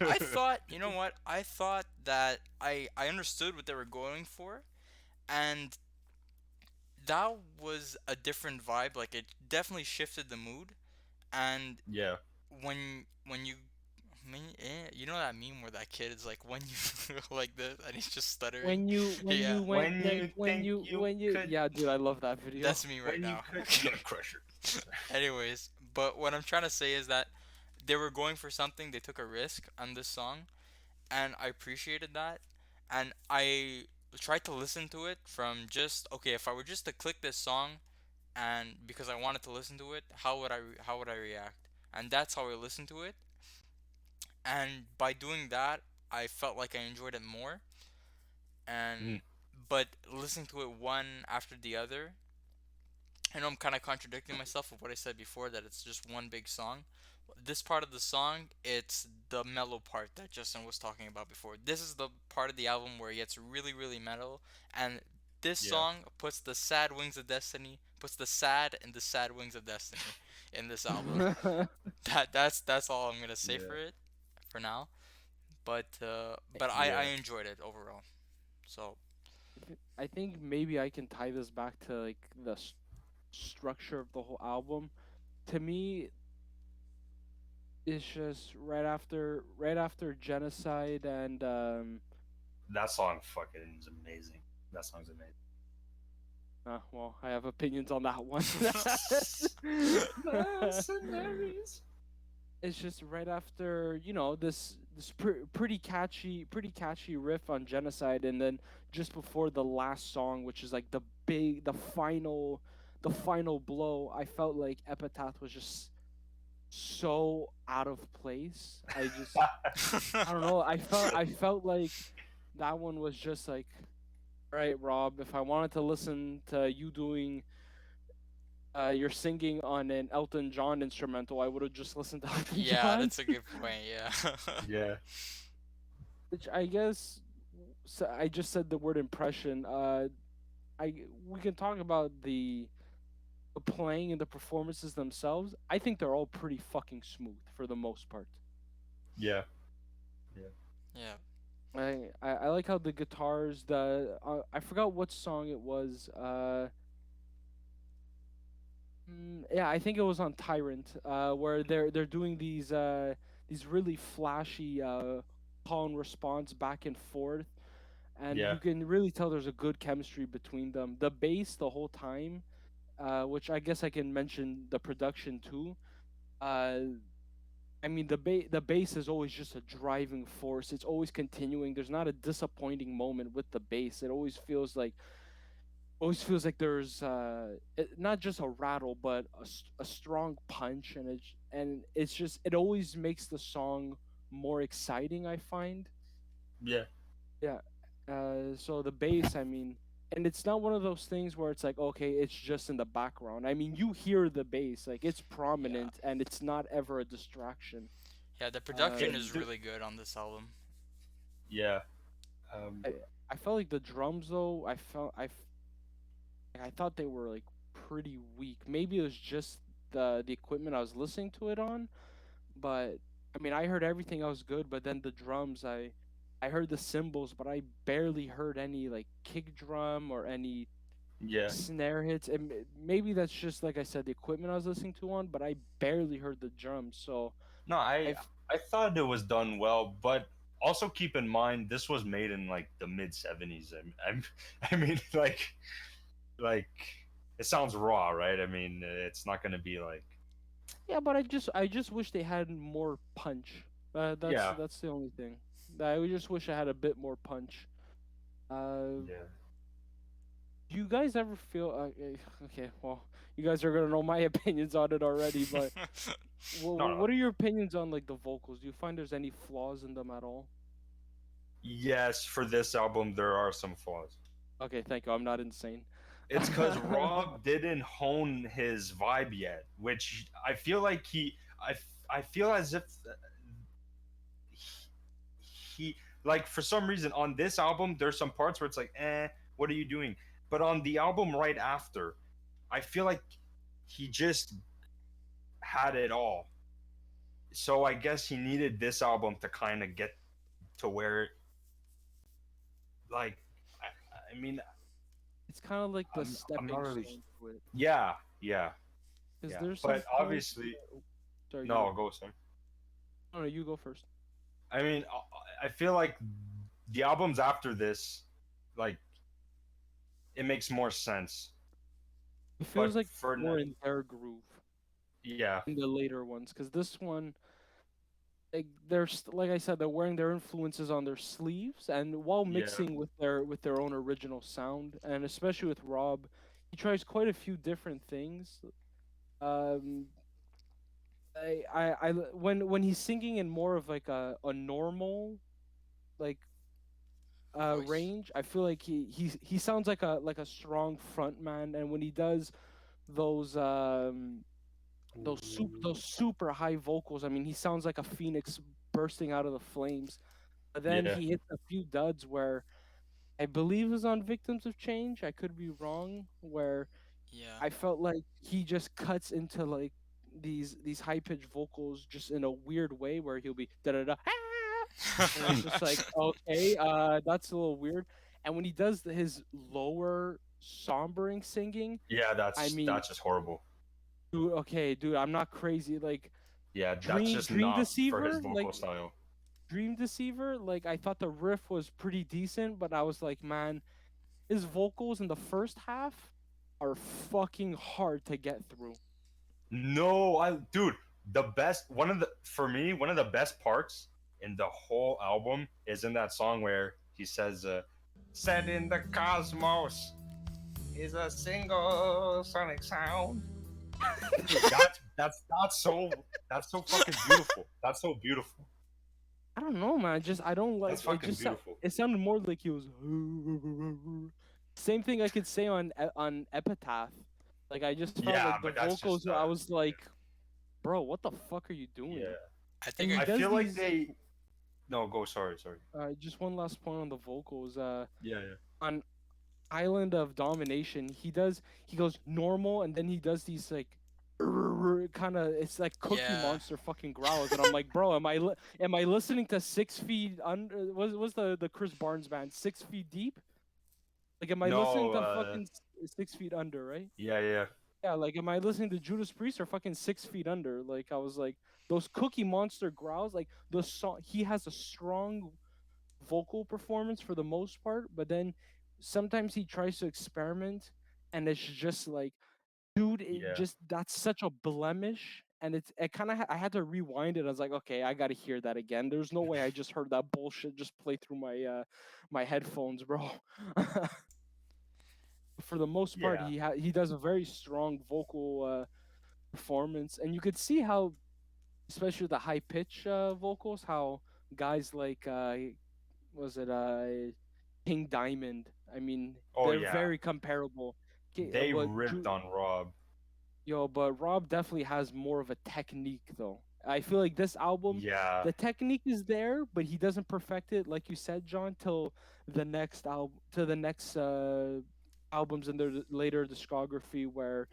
I thought, you know what? I thought that I understood what they were going for, and that was a different vibe. Like it definitely shifted the mood. And Yeah. when you, I mean, you know that meme where that kid is like when you like this and he's just stuttering. when you when Yeah, you went When like you think you when you could, yeah, dude, I love that video. that's me right when you now. could, yeah, Crusher. Anyways, but what I'm trying to say is that they were going for something. They took a risk on this song, and I appreciated that. And I tried to listen to it from just okay. If I were just to click this song, and because I wanted to listen to it, how would I react? And that's how I listened to it. And by doing that, I felt like I enjoyed it more. And Mm, but listening to it one after the other, I know I'm kind of contradicting myself with what I said before that it's just one big song. This part of the song, it's the mellow part that Justin was talking about before. This is the part of the album where it gets really, really metal, and this yeah. song puts the sad wings of destiny, puts the sad and the sad wings of destiny in this album. That's all I'm gonna say Yeah. for it, for now. But I Yeah. enjoyed it overall. So I think maybe I can tie this back to like the structure of the whole album. To me, it's just right after genocide and That song fucking is amazing. That song's amazing. well, I have opinions on that one. Mercenaries. It's just right after this pretty catchy riff on genocide, and then just before the last song, which is like the final blow. I felt like Epitaph was just so out of place. I don't know. I felt like that one was just like, all right, Rob, if I wanted to listen to you doing you're singing on an Elton John instrumental, I would have just listened to Elton Yeah, John. that's a good point. Yeah. Yeah. Which I guess, so I just said the word impression. We can talk about the playing and the performances themselves. I think they're all pretty fucking smooth for the most part. Yeah. Yeah. Yeah. I like how the guitars, I forgot what song it was. Yeah, I think it was on Tyrant, where they're doing these really flashy call and response back and forth, and Yeah. you can really tell there's a good chemistry between them. The bass the whole time, which I guess I can mention the production too. Uh, I mean the bass is always just a driving force. It's always continuing. There's not a disappointing moment with the bass. It always feels like there's not just a rattle but a strong punch, and it's just it always makes the song more exciting, I find. Yeah. Yeah. So the bass, I mean, and it's not one of those things where it's like, okay, it's just in the background. I mean, you hear the bass, like it's Yeah. prominent and it's not ever a distraction. Yeah, the Yeah. production is really good on this album. Yeah. Um, I I felt like the drums though, I thought they were like pretty weak. Maybe it was just the equipment I was listening to it on, but I mean, I heard everything else good, but then the drums, I heard the cymbals, but I barely heard any like kick drum or any yeah. snare hits. And maybe that's just like I said, the equipment I was listening to on, but I barely heard the drums. So No, I I've I thought it was done well, but also keep in mind this was made in like the mid 70s. I mean like it sounds raw, right? I mean, it's not gonna be like yeah, but I just wish they had more punch. That's yeah, that's the only thing. I just wish I had a bit more punch. yeah. Do you guys ever feel okay? Well, you guys are gonna know my opinions on it already, but No, no. what are your opinions on like the vocals? Do you find there's any flaws in them at all? Yes, for this album there are some flaws. Okay, thank you. I'm not insane. It's because Rob didn't hone his vibe yet, which I feel like I feel as if he like for some reason on this album there's some parts where it's like, what are you doing? But on the album right after, I feel like he just had it all. So I guess he needed this album to kind of get to where, like, I mean, It's kind of like the I'm not stepping really. stone to it, Yeah, yeah, because yeah. there's some But parts. obviously, Sorry, no, go son. no, no, you go first. I mean, I feel like the albums after this, like, it makes more sense. It feels But like for more in their groove yeah, in the later ones, because this one, like like I said, they're wearing their influences on their sleeves, and while yeah, mixing with their own original sound, and especially with Rob, he tries quite a few different things. Um, when he's singing in more of like a normal like Voice. range, I feel like he sounds like a strong front man, and when he does those those super high vocals, I mean, he sounds like a phoenix bursting out of the flames. But then yeah, he hits a few duds where I believe is on Victims of Change. I could be wrong. Where Yeah. I felt like he just cuts into like these high pitched vocals just in a weird way where he'll be da da da, and it's just like okay, that's a little weird. And when he does his lower sombering singing, yeah. I mean, That's just horrible. dude, okay, dude, I'm not crazy. Like Yeah, that's Dream just Dream not for his Deceiver, like vocal style. Dream Deceiver, like I thought the riff was pretty decent, but I was like, man, his vocals in the first half are fucking hard to get through. No, dude, the best one of the for me one of the best parts in the whole album is in that song where he says, "Set in the cosmos is a single sonic sound." Dude, that's so fucking beautiful. That's so beautiful. I don't know, man. Just I don't like That's it. fucking beautiful. It sounded more like he was. Same thing I could say on Epitaph. Like I just felt Yeah, like the but that's vocals. just I was like, bro, what the fuck are you doing? yeah. I And think he I I does feel like these. they. No, go. Sorry. Just one last point on the vocals. Yeah. On Island of Domination, he goes normal, and then he does these like kind of, it's like Cookie yeah. Monster fucking growls, and I'm like, bro, am I listening to 6 Feet Under? Was the Chris Barnes band 6 Feet Deep? Like, am I listening No. to fucking 6 Feet Under, right? Yeah. Yeah, like, am I listening to Judas Priest or fucking 6 Feet Under? Like, I was like, those Cookie Monster growls, like the song, he has a strong vocal performance for the most part, but then sometimes he tries to experiment, and it's just like, dude, it Yeah. just, that's such a blemish. And it kind of, I had to rewind it. I was like, okay, I gotta hear that again. There's no way I just heard that bullshit just play through my headphones, bro. For the most part, Yeah. he does a very strong vocal performance, and you could see how, especially the high pitch vocals, how guys like was it King Diamond? I mean, Oh they're yeah. very comparable. They ripped on Rob. Yo, but Rob definitely has more of a technique, though. I feel like this album, Yeah. the technique is there, but he doesn't perfect it, like you said, John, till the next album, to the next albums in their later discography, where,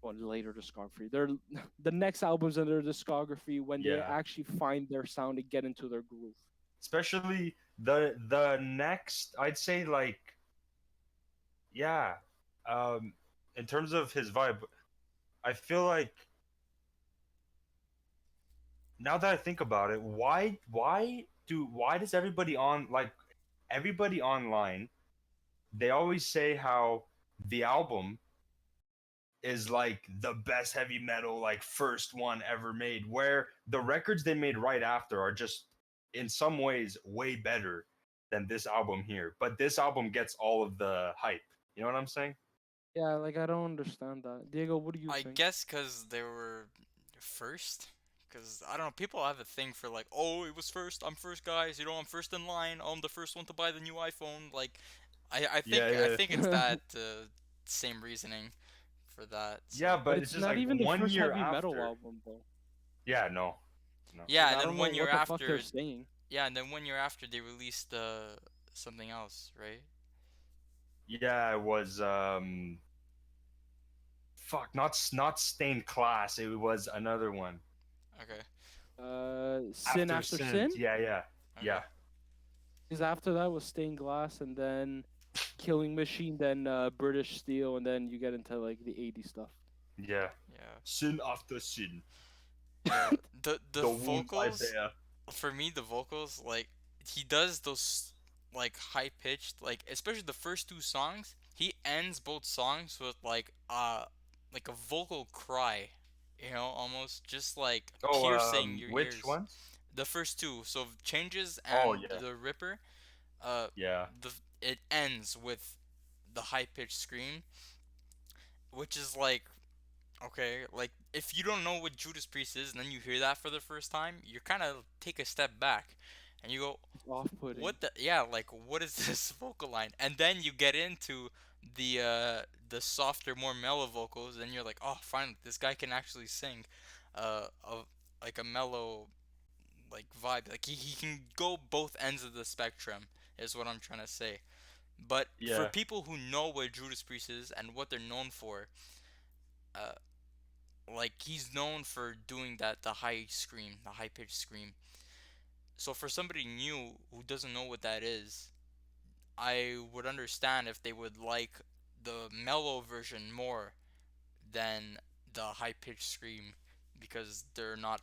well, later discography, they're the next albums in their discography when they Yeah. actually find their sound and get into their groove. Especially the next, I'd say, like, yeah. In terms of his vibe, I feel like, now that I think about it, why does everybody online, they always say how the album is like the best heavy metal, like, first one ever made, where the records they made right after are just in some ways way better than this album here, but this album gets all of the hype. You know what I'm saying? Yeah, like I don't understand that. Diego, what do you I think? guess because they were first. Because, I don't know, people have a thing for, like, oh, it was first, I'm first, guys, you know, I'm first in line, I'm the first one to buy the new iPhone. Like, I Yeah. think it's that same reasoning for that. Yeah, So, But but it's it's just not like even the one first year heavy metal after. album, though. Yeah, no. yeah, Like, and I then don't know 1 year what the fuck they're after, saying. yeah, and then 1 year after they released something else, right? Yeah, it was fuck, not Stained Class. It was another one. Okay, Sin After Sin. Yeah. okay. Because after that was Stained Glass, and then Killing Machine, then British Steel, and then you get into like the '80s stuff. Yeah. Yeah. Sin after sin. Yeah. The The wounds I vocals, bear. for me, the vocals, like, he does those, like, high pitched, like, especially the first two songs, he ends both songs with like a vocal cry, you know, almost just like Oh, piercing your which ears. ones? The first two, so Changes Oh and yeah. the Ripper, uh Yeah. it ends with the high pitched scream, which is like, okay, like, if you don't know what Judas Priest is and then you hear that for the first time, you kind of take a step back and you go, It's off-putting. what the, yeah, like, what is this vocal line? And then you get into the softer, more mellow vocals, and you're like, oh, finally, this guy can actually sing of like a mellow, like, vibe. Like, he can go both ends of the spectrum, is what I'm trying to say. But for Yeah. people who know what Judas Priest is and what they're known for, uh, like, he's known for doing that, the high scream, the high pitched scream. So for somebody new who doesn't know what that is, I would understand if they would like the mellow version more than the high pitched scream, because they're not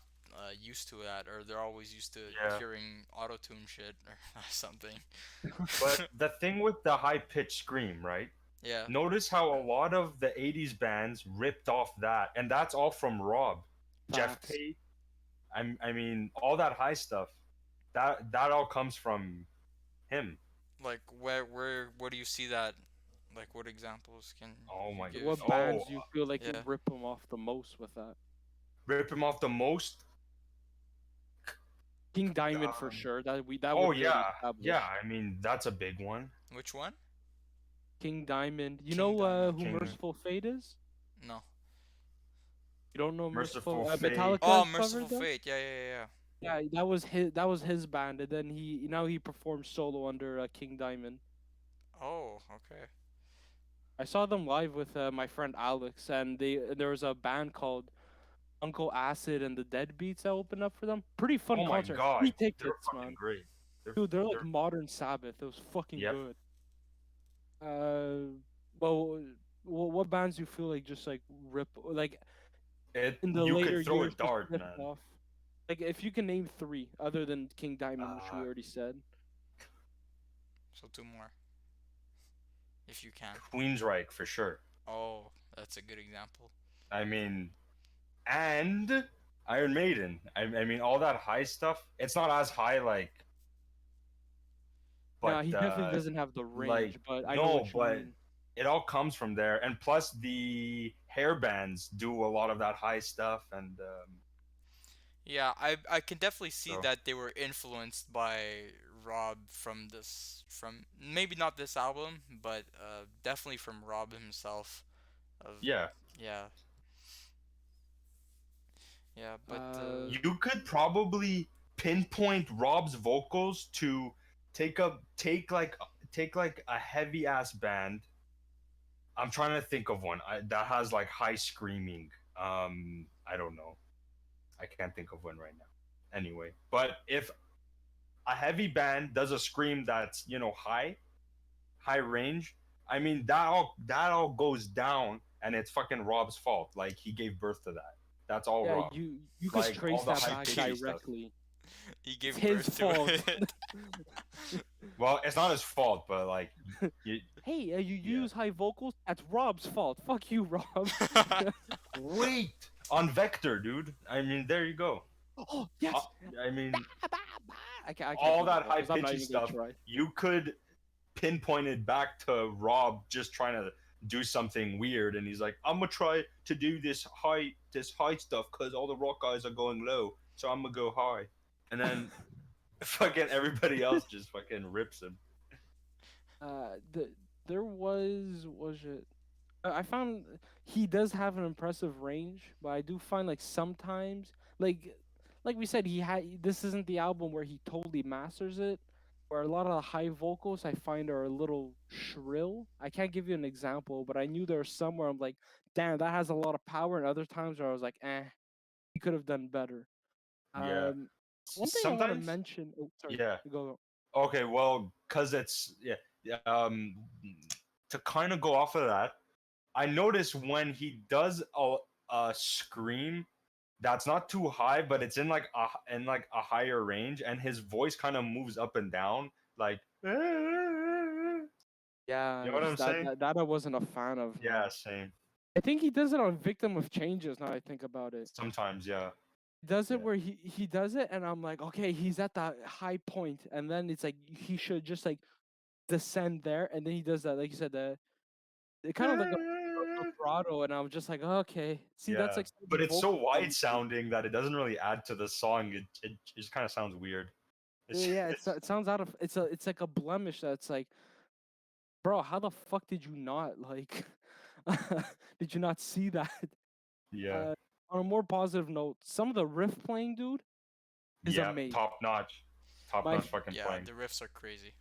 used to that, or they're always used to Yeah. hearing auto tune shit or something. But the thing with the high pitched scream, right? Yeah. Notice how a lot of the '80s bands ripped off that, and that's all from Rob, Jeff Facts. Tate. I mean, all that high stuff. That all comes from him. Like, where do you see that? Like, what examples can Oh my you god. What give? bands do you feel like Yeah. you rip them off the most with that? Rip him off the most. King Diamond for Um, sure. That Oh would really yeah, establish. yeah. I mean, that's a big one. Which one? King Diamond. You King know Diamond. who King- Merciful Fate is? No. You don't know Merciful Merciful Fate. Metallica Oh, covered Merciful them? Fate. Yeah, yeah, yeah. Yeah, that was his band, and then he performs solo under King Diamond. Oh, okay. I saw them live with my friend Alex, and there was a band called Uncle Acid and the Deadbeats that opened up for them. Pretty fun Oh my concert. god, Free they're tickets, fucking man. great. Dude, they're like They're modern Sabbath. It was fucking yep. good. Uh, well, what bands do you feel like just like rip like in the You later could throw a years just dart, ripped man. off? Like if you can name three other than King Diamond, which we Uh, already said. So two more, if you can. Queensryche for sure. Oh, that's a good example. I mean, and Iron Maiden. I mean, all that high stuff. It's not as high, like, No, but he definitely doesn't have the like range, but I know no, what you but mean. it all comes from there. And plus, the hair bands do a lot of that high stuff, and Yeah, I can definitely see so that they were influenced by Rob from maybe not this album, but definitely from Rob himself. Of yeah, yeah, yeah, but Uh, you could probably pinpoint Rob's vocals to take up take like a heavy ass band. I'm trying to think of one that has like high screaming. I don't know. I can't think of one right now. Anyway, but if a heavy band does a scream that's high range, I mean that all goes down, and it's fucking Rob's fault. Like he gave birth to that. That's all yeah, Rob. you could Like all trace the that high back pitchy stuff. directly. he It's gave his birth to fault. it. Well, it's not his fault, but like, you, Hey, you yeah. use high vocals? That's Rob's fault. Fuck you, Rob. Wait on Vector, dude. I mean, there you go. Oh, yes. I mean, I can't all do that high vocals. I'm not pitchy even gonna stuff. try. You could pinpoint it back to Rob just trying to do something weird, and he's like, "I'm gonna try to do this high stuff because all the rock guys are going low, so I'm gonna go high," and then fucking everybody else just fucking rips him. There was it? I found he does have an impressive range, but I do find like sometimes, like we said, he had this isn't the album where he totally masters it. Where a lot of the high vocals I find are a little shrill. I can't give you an example, but I knew there was somewhere I'm like, damn, that has a lot of power, and other times where I was like, he could have done better. Yeah. Um, One thing I want to Sometimes, mention. Oh, sorry, yeah. go. Okay, well, cause it's to kind of go off of that, I notice when he does a scream that's not too high, but it's in like a higher range, and his voice kind of moves up and down, like you Yeah, know what I'm saying? that I wasn't a fan of, Yeah, man. same. I think he does it on Victim of Changes. Now I think about it, Sometimes, yeah, he does it yeah, where he does it, and I'm like, okay, he's at that high point, and then it's like he should just like descend there, and then he does that, like you said, it kind of like a vibrato, and I'm just like, okay, see, that's yeah. like some of But the it's so vocal wide delivery. sounding that it doesn't really add to the song. It just kind of sounds weird. It's, Yeah, it sounds out of it's like a blemish that's like, bro, how the fuck did you not like, did you not see that? yeah, Uh, on a more positive note, some of the riff playing, dude, is yeah, amazing. top My notch fucking Yeah, playing. the riffs are crazy.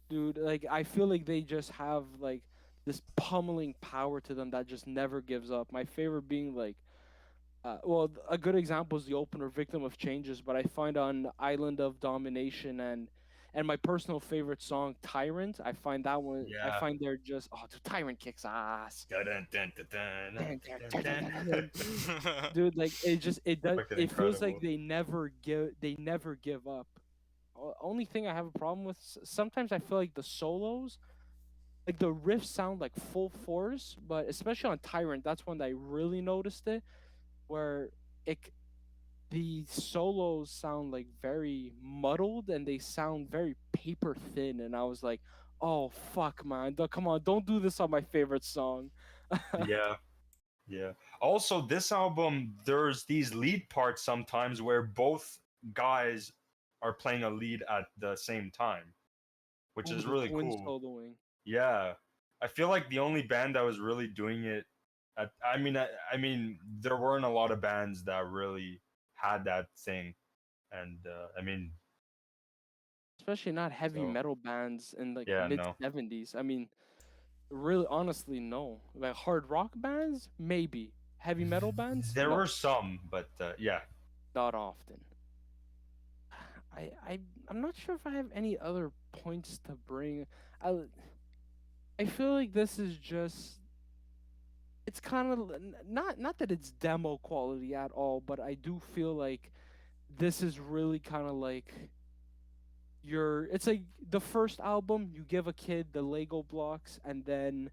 dude, like I feel like they just have like this pummeling power to them that just never gives up. My favorite being like, a good example is the opener, "Victim of Changes," but I find on "Island of Domination" and my personal favorite song, "Tyrant," I find that one. I Yeah. find they're just, oh, dude, Tyrant kicks ass. Dun, dun, dun, dun, dun, dun, dun. Dude, like it does, Fucking it feels like incredible. they never give up. Only thing I have a problem with, sometimes I feel like the solos, like the riffs sound like full force, but especially on Tyrant, that's when I really noticed it, where it the solos sound like very muddled and they sound very paper thin, and I was like, oh fuck, man, come on, don't do this on my favorite song. Yeah, yeah. Also, this album, there's these lead parts sometimes where both guys are playing a lead at the same time, which Ooh, is the really twin cool. soloing. Yeah. I feel like the only band that was really doing it I mean, there weren't a lot of bands that really had that thing, and I mean, Especially not heavy so metal bands in like yeah, mid no, 70s. I mean, really, honestly, no. Like hard rock bands, maybe. Heavy metal bands, there no, were some, but yeah, not often. I, I, I'm not sure if I have any other points to bring. I, I feel like this is just. It's kind of not that it's demo quality at all, but I do feel like this is really kind of like it's like the first album you give a kid the Lego blocks and then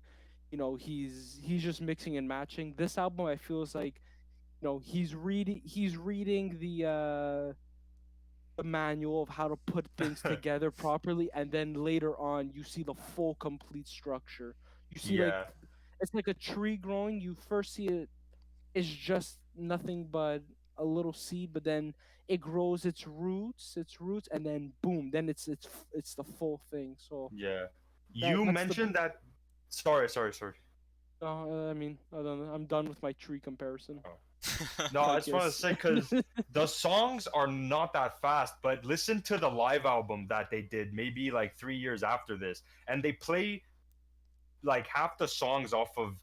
he's just mixing and matching. This album I feel is like he's reading the manual of how to put things together properly, and then later on you see the full complete structure. You see like yeah, it's like a tree growing. You first see it's just nothing but a little seed, but then it grows its roots, and then boom, then it's the full thing. So yeah. that You that's the mentioned that. Sorry. I mean, I don't know. I'm done with my tree comparison. Oh. No, I just want to Focus. say because the songs are not that fast, but listen to the live album that they did maybe like 3 years after this, and they play like half the songs off of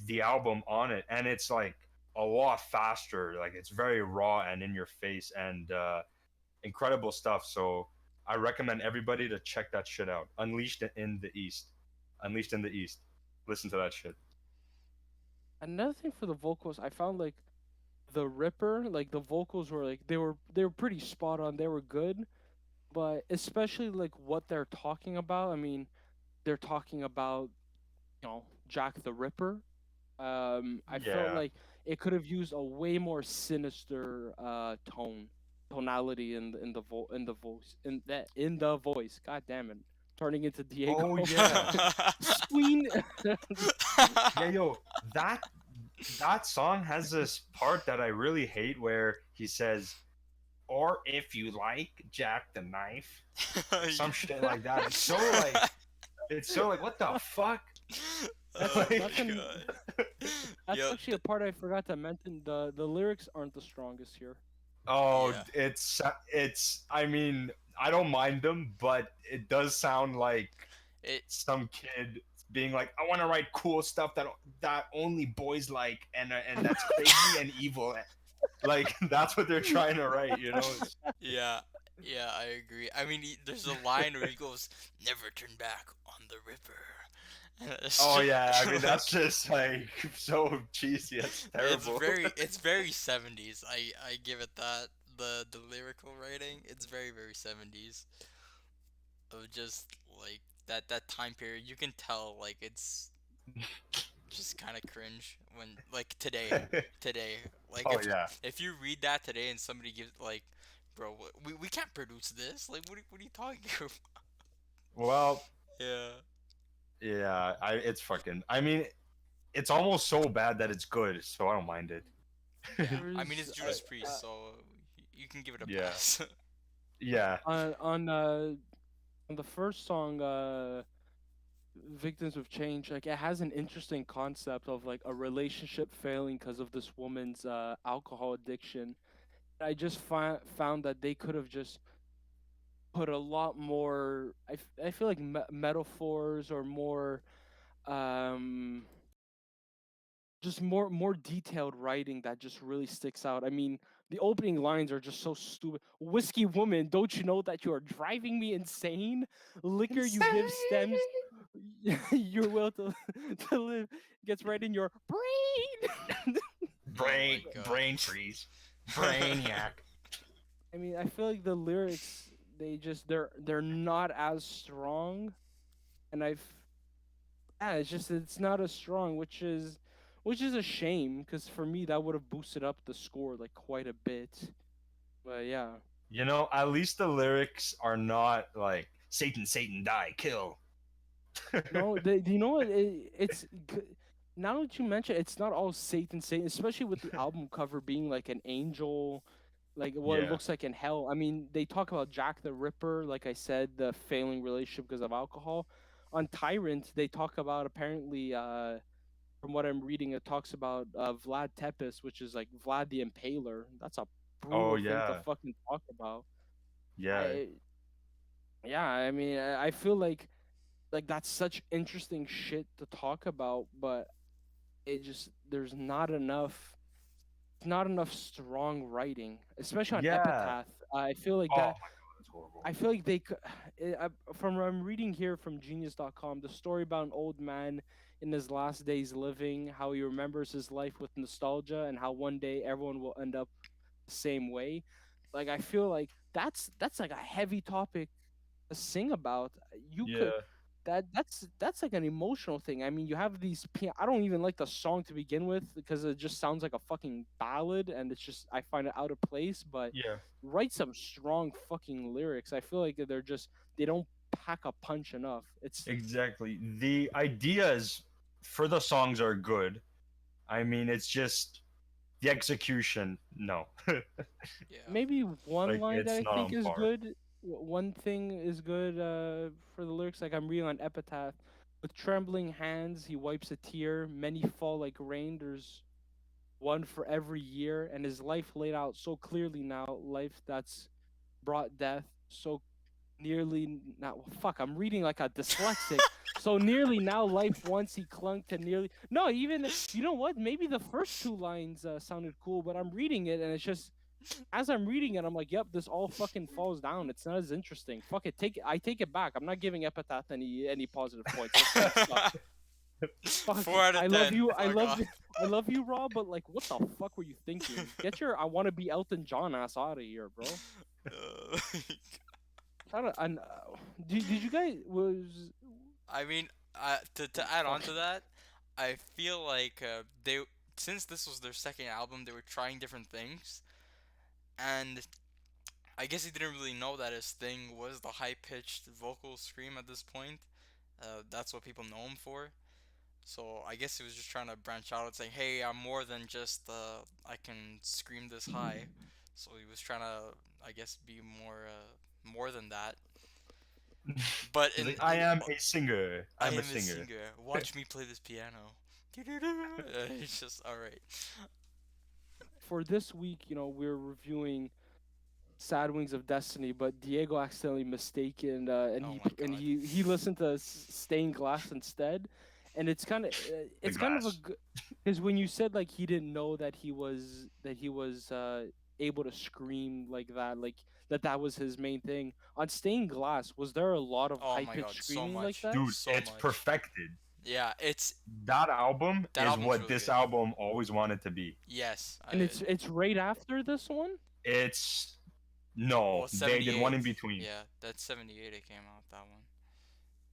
the album on it, and it's like a lot faster. Like it's very raw and in your face, and incredible stuff. So I recommend everybody to check that shit out. Unleashed in the East. Listen to that shit. Another thing for the vocals, I found like the Ripper, like the vocals were like they were pretty spot on. They were good, but especially like what they're talking about. I mean, they're talking about Jack the Ripper. I felt Yeah. like it could have used a way more sinister tonality in the voice in the voice. God damn it, turning into Oh Diego. yeah. Queen. Yeah, yo, that song has this part that I really hate where he says, "Or if you like, Jack the Knife," some shit like that. It's so like, what the fuck? That's Oh Like, that's my an god. that's Yo, actually a part I forgot to mention. The lyrics aren't the strongest here. oh, yeah. it's. I mean, I don't mind them, but it does sound like It some kid being like, "I want to write cool stuff that only boys like, and that's crazy and evil." Like that's what they're trying to write, you know? yeah. Yeah, I agree. I mean, there's a line where he goes, "Never turn back on the Ripper." And it's Oh just yeah, I mean like that's just like so cheesy. It's terrible. it's very 70s. I give it that. The lyrical writing, it's very 70s. Of just like that time period. You can tell like it's just kind of cringe when like today like Oh yeah. if you read that today and somebody gives like bro we can't produce this like what are you talking about. Well, Yeah. yeah, it's fucking. I mean, it's almost so bad that it's good, so I don't mind it. Yeah, I mean There's it's Judas Priest, so you can give it a Yeah, pass. yeah, on the first song, Victims of Change, like it has an interesting concept of like a relationship failing because of this woman's alcohol addiction. I just found that they could have just put a lot more. I feel like metaphors or more um just more detailed writing that just really sticks out. I mean, the opening lines are just so stupid. Whiskey woman, don't you know that you are driving me insane? Liquor you give stems your will to live gets right in your brain. Oh my god. brain freeze, brainiac. I mean, I feel like the lyrics they're not as strong, and it's not as strong, which is a shame because for me that would have boosted up the score like quite a bit. But yeah, You know, at least the lyrics are not like Satan, Satan, die, kill. no, you know what? Now that you mention it, it's not all Satan, Satan, especially with the album cover being like an angel, like what it Yeah, looks like in hell. I mean, they talk about Jack the Ripper, like I said, the failing relationship because of alcohol. On Tyrant, they talk about apparently from what I'm reading, it talks about Vlad Tepes, which is like Vlad the Impaler. That's a Oh brutal thing to yeah, fucking talk about. yeah, I Yeah, I mean, I feel like that's such interesting shit to talk about, but it just there's not enough strong writing, especially on yeah. Epitaph. I feel like Oh that. my god, that's horrible. I feel like they could. From what I'm reading here from Genius.com, the story about an old man in his last days living, how he remembers his life with nostalgia, and how one day everyone will end up the same way. Like I feel like that's like a heavy topic to sing about. You could Yeah, that's like an emotional thing. I mean, you have these. I don't even like the song to begin with because it just sounds like a fucking ballad, and it's just I find it out of place. But yeah, write some strong fucking lyrics. I feel like they don't pack a punch enough. It's exactly. The ideas for the songs are good. I mean, it's just the execution. No, Yeah. maybe one like line that it's I not think on is par. good. One thing is good for the lyrics. Like I'm reading on Epitaph. With trembling hands, he wipes a tear. Many fall like rain. There's one for every year, and his life laid out so clearly now. Life that's brought death so nearly now. Fuck, I'm reading like a dyslexic. So nearly now, life once he clung to nearly. No, even you know what? Maybe the first two lines sounded cool, but I'm reading it, and it's just as I'm reading it, I'm like, yep, this all fucking falls down. It's not as interesting. Fuck it, I take it back. I'm not giving Epitaph any positive points. This song sucks. Fuck, 4 out of 10. Fuck off. I love you, Rob. But like, what the fuck were you thinking? Get your I want to be Elton John ass out of here, bro. Uh, Try to, and did you guys was I mean, to add on fuck? to that, I feel like they since this was their second album, they were trying different things, and I guess he didn't really know that his thing was the high pitched vocal scream at this point. That's what people know him for. So I guess he was just trying to branch out and say, "Hey, I'm more than just I can scream this high." So he was trying to, I guess, be more than that. But He's like, I am a singer. I I'm a am a singer. singer. Watch me play this piano. It's just all right. For this week, we're reviewing Sad Wings of Destiny, but Diego accidentally mistaken, and Oh he my and god. he listened to Stained Glass instead, and The it's kind of a glass. because when you said like he didn't know that he was able to scream like that, like that was his main thing on Stained Glass. Was there a lot of Oh high my pitched god. So screaming like much. that? Dude, So it's much. perfected. Yeah. That album That is album's what really this good. album always wanted to be. Yes. And it's right after this one. It's no, Well, they did one 78. in between. Yeah, that's 78 it came out, that one.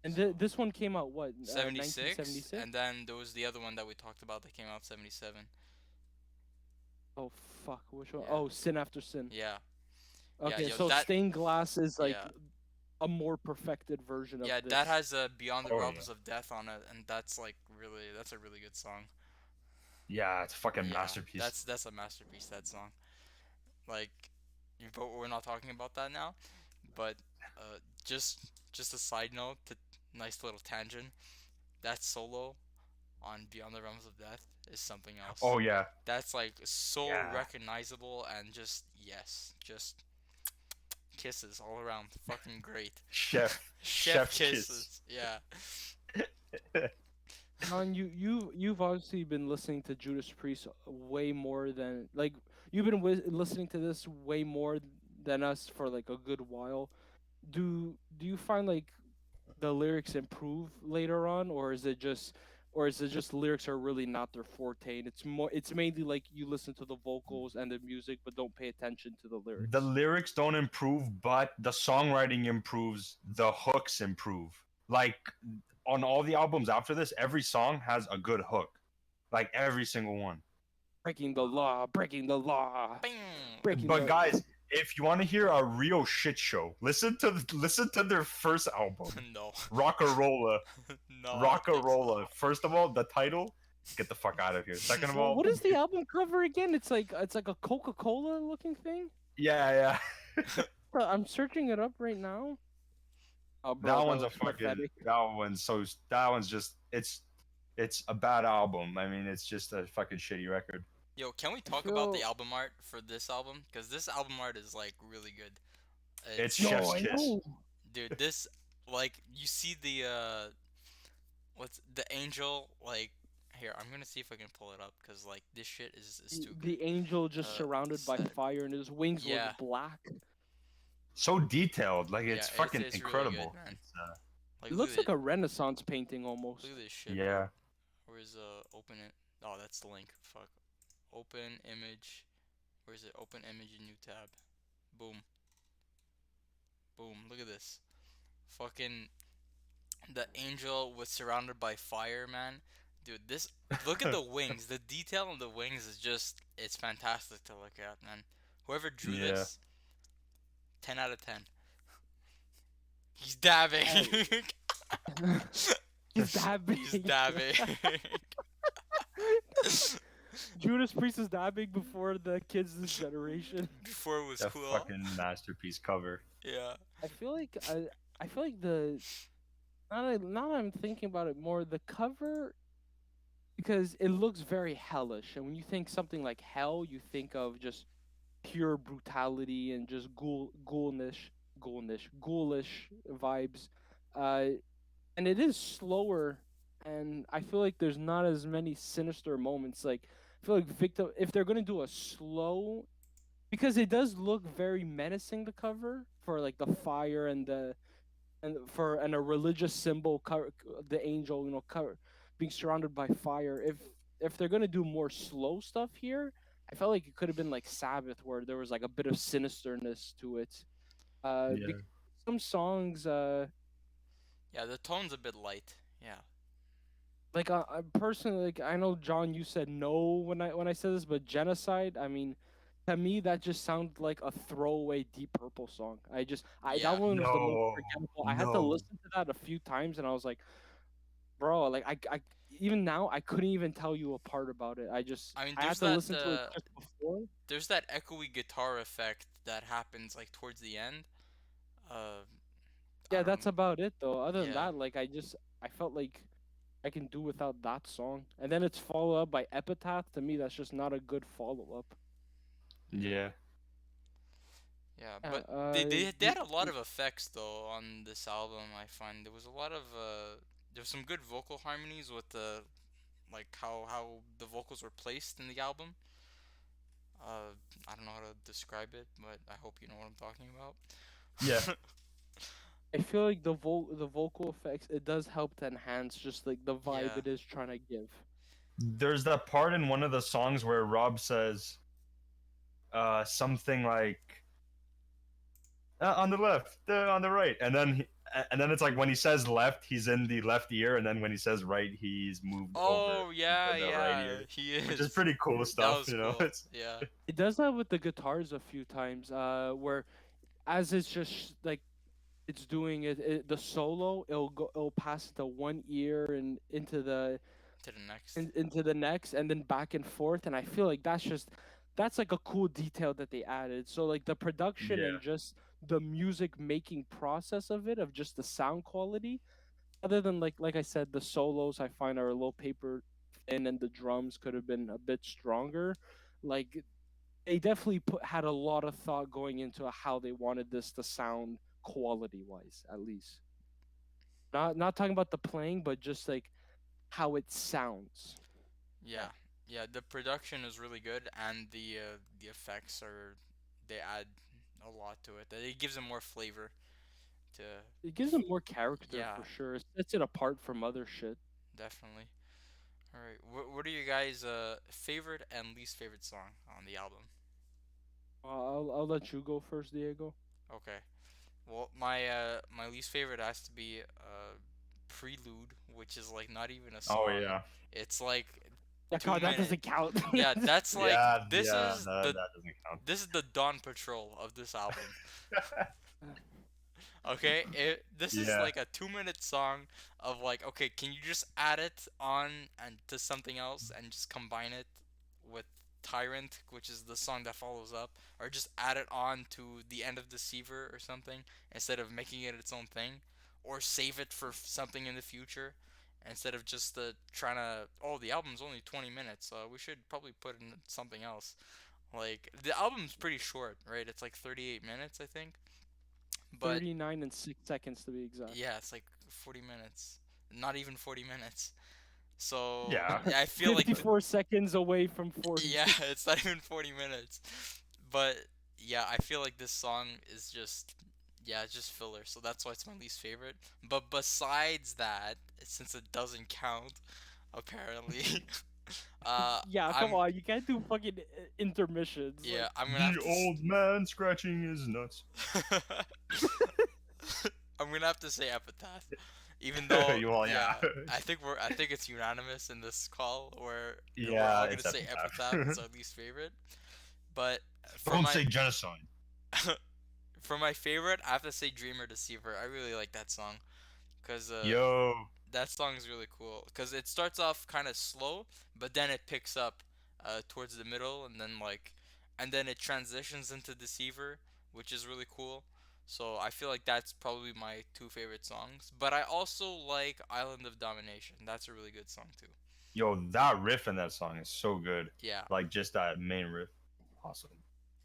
And So, this one came out what 76, 1976? and then there was the other one that we talked about that came out 77. Oh fuck, which one? Yeah. Oh, Sin After Sin. Yeah. Yeah, Okay, yo, so that Stained Glass is like yeah. a more perfected version of Yeah, this. that has Beyond the Oh Realms yeah, of Death on it, and that's a really good song. yeah, it's a fucking Yeah, masterpiece. that's a masterpiece, that song. Like, but we're not talking about that now. But uh, just just a side note, nice little tangent. That solo on Beyond the Realms of Death is something else. Oh yeah, That's like so yeah. recognizable and just yes, just kisses all around. Fucking great. Chef Chef's kiss. kisses. Yeah. John, you've obviously been listening to Judas Priest way more than like you've been listening to this way more than us for like a good while. Do you find like the lyrics improve later on, or is it just lyrics are really not their forte? And it's mainly like you listen to the vocals and the music, but don't pay attention to the The lyrics. lyrics don't improve, but the songwriting improves. The hooks improve. Like on all the albums after this, every song has a good hook. Like every single one. Breaking the law, Bing. breaking But the. guys, if you want to hear a real shit show, listen to their first album, No. Rocka-Rolla. No, I don't think Rocka-Rolla. so. First of all, the title, get the fuck out of here. Second of Well, all, what is the album cover again? It's like a Coca-Cola looking thing. yeah, I'm searching it up right now. Oh, bro, that that one's a looks fucking pathetic. that one's just it's it's a bad album. I mean, it's just a fucking shitty record. Yo, can we I talk about the feel album art for this album? Because this album art is like really good. It's It's no, chef's I kiss. know. dude, this like you see the what's the angel like here, I'm gonna see if I can pull it up because like this shit is too good. The angel just surrounded by Set. fire and his wings Yeah. was black. So detailed, like it's Yeah, fucking it's really incredible. good, man. It's, Like It look looks at like a Renaissance painting almost. look at this shit. yeah. Where's open it? Oh, that's the link. Fuck. Open image. Where is it? Open image in new tab. Boom. Boom. Look at this. Fucking the angel was surrounded by fire, man. Dude, this look at the wings. The detail on the wings is just it's fantastic to look at, man. Whoever drew Yeah. this, 10 out of 10. He's dabbing. He's dabbing. He's dabbing. Judas Priest is dabbing before the kids this generation. Before it was That cool. fucking masterpiece cover. Yeah. I feel like the now that I'm thinking about it more, the cover, because it looks very hellish, and when you think something like hell, you think of just pure brutality and just ghoulish vibes. And it is slower, and I feel like there's not as many sinister moments. Like I feel like Victim, if they're gonna do a slow, because it does look very menacing, the cover for like the fire and a religious symbol, the angel, being surrounded by fire. If they're gonna do more slow stuff here, I felt like it could have been like Sabbath, where there was like a bit of sinisterness to it. Yeah. Some songs, Yeah, the tone's a bit light. Yeah. like I personally, like I know John, you said no when I said this, but Genocide, I mean, to me that just sounded like a throwaway Deep Purple song. Yeah. That one was the most No, forgettable. I had to no. listen to that a few times, and I was like, bro, like I even now I couldn't even tell you apart about it. I mean, I had there's to that listen to it just before. there's that echoey guitar effect that happens like towards the end. I Yeah, don't that's know. about it though. Other than Yeah. that, like I felt like I can do without that song. And then it's followed up by Epitaph. To me, that's just not a good follow up. Yeah. Yeah, Yeah, but they had a lot of effects though on this album. I find there was a lot of there was some good vocal harmonies with the like how the vocals were placed in the album. I don't know how to describe it, but I hope you know what I'm talking about. Yeah. I feel like the vocal effects, it does help to enhance just like the vibe Yeah. it is trying to give. There's that part in one of the songs where Rob says something like on the left, on the right, and then it's like when he says left, he's in the left ear, and then when he says right, he's moved Oh over yeah, to the yeah, right ear, he is. which is pretty cool That stuff, was you know. cool. It's Yeah. It does that with the guitars a few times, where as it's just like it's doing the solo, it'll pass to one ear and into the To the next. into the next, and then back and forth. And I feel like that's like a cool detail that they added. So like the production Yeah. and just the music making process of it, of just the sound quality, other than like I said, the solos I find are a little paper thin, and the drums could have been a bit stronger. Like they definitely had a lot of thought going into how they wanted this to sound quality wise, at least. Not talking about the playing, but just like how it sounds. Yeah. Yeah, the production is really good and the effects they add a lot to it. It gives them more flavor to It gives it more character Yeah. for sure. It sets it apart from other shit. definitely. All right. What are your guys' favorite and least favorite song on the album? I'll let you go first, Diego. Okay. Well, my least favorite has to be Prelude, which is like not even a song. oh yeah, It's like That, 2 that minutes. doesn't count. Yeah, that's like yeah, this yeah, is that the doesn't count. this is the Dawn Patrol of this album. Okay, this is Yeah. like a 2 minute song of like, okay, can you just add it on and to something else and just combine it with Tyrant, which is the song that follows up, or just add it on to the end of Deceiver or something instead of making it its own thing, or save it for something in the future instead of just trying to. Oh, the album's only 20 minutes. We should probably put in something else. Like the album's pretty short, right? It's like 38 minutes, I think. But 39 and 6 seconds to be exact. yeah, it's like 40 minutes. Not even 40 minutes. So Yeah. I feel like 54 seconds away from 40. yeah, it's not even 40 minutes. But yeah, I feel like this song is just yeah, it's just filler. So that's why it's my least favorite. But besides that, since it doesn't count, apparently, Yeah, come I'm on, you can't do fucking intermissions. yeah, I'm gonna The have to old man scratching his nuts. I'm gonna have to say Epitaph, even though Well, yeah, yeah. I think it's unanimous in this call where we're Yeah, all gonna it's say Epitaph. Epitaph is our least favorite. But for Don't my say genocide. for my favorite, I have to say Dreamer Deceiver. I really like that song, cause Yo. that song is really cool. Cause it starts off kind of slow, but then it picks up, towards the middle, and then it transitions into Deceiver, which is really cool. So I feel like that's probably my two favorite songs. But I also like Island of Domination. That's a really good song too. Yo, that riff in that song is so good. Yeah, Like just that main riff. Awesome.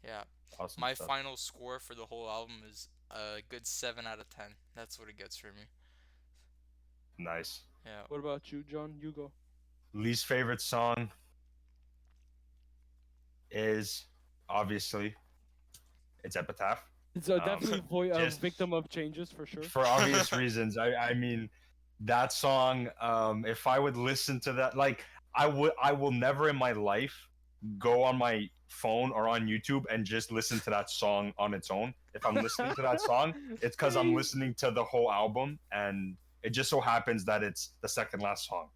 yeah. Awesome My stuff. final score for the whole album is a good 7 out of 10. That's what it gets for me. Nice. Yeah. What about you, John? You go. Least favorite song is obviously it's Epitaph. It's definitely a just- victim of changes for sure. For obvious reasons. I mean that song, if I would listen to that, like I will never in my life go on my phone or on YouTube and just listen to that song on its own. If I'm listening to that song, it's because I'm listening to the whole album, and it just so happens that it's the second last song.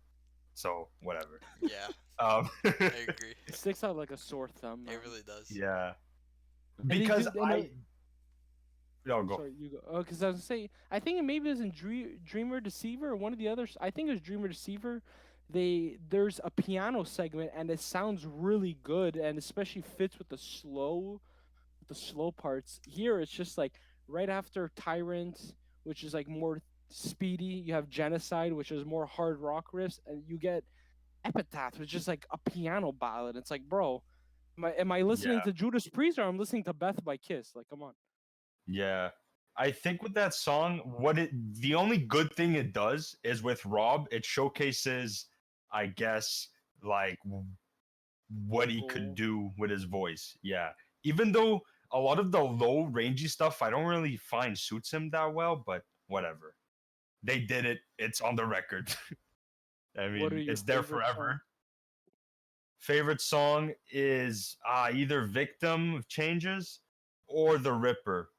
So whatever. Yeah, I agree. It sticks out like a sore thumb. It man. really does. yeah. And they Because do- and I. No, go. Sorry, you go. Oh, because I was saying, I think it maybe was in Dreamer Deceiver or one of the others. I think it was Dreamer Deceiver. There's a piano segment and it sounds really good and especially fits with the slow parts. Here it's just like right after Tyrant, which is like more speedy. You have Genocide, which is more hard rock riffs, and you get Epitaph, which is like a piano ballad. It's like, bro, am I listening Yeah. to Judas Priest or I'm listening to Beth by Kiss? Like, come on. Yeah. I think with that song, the only good thing it does is with Rob, it showcases, I guess, like what he could do with his voice. Yeah. Even though a lot of the low rangey stuff I don't really find suits him that well, but whatever. They did it. It's on the record. I What are mean, your it's there favorite forever. songs? Favorite song is either Victim of Changes or The Ripper.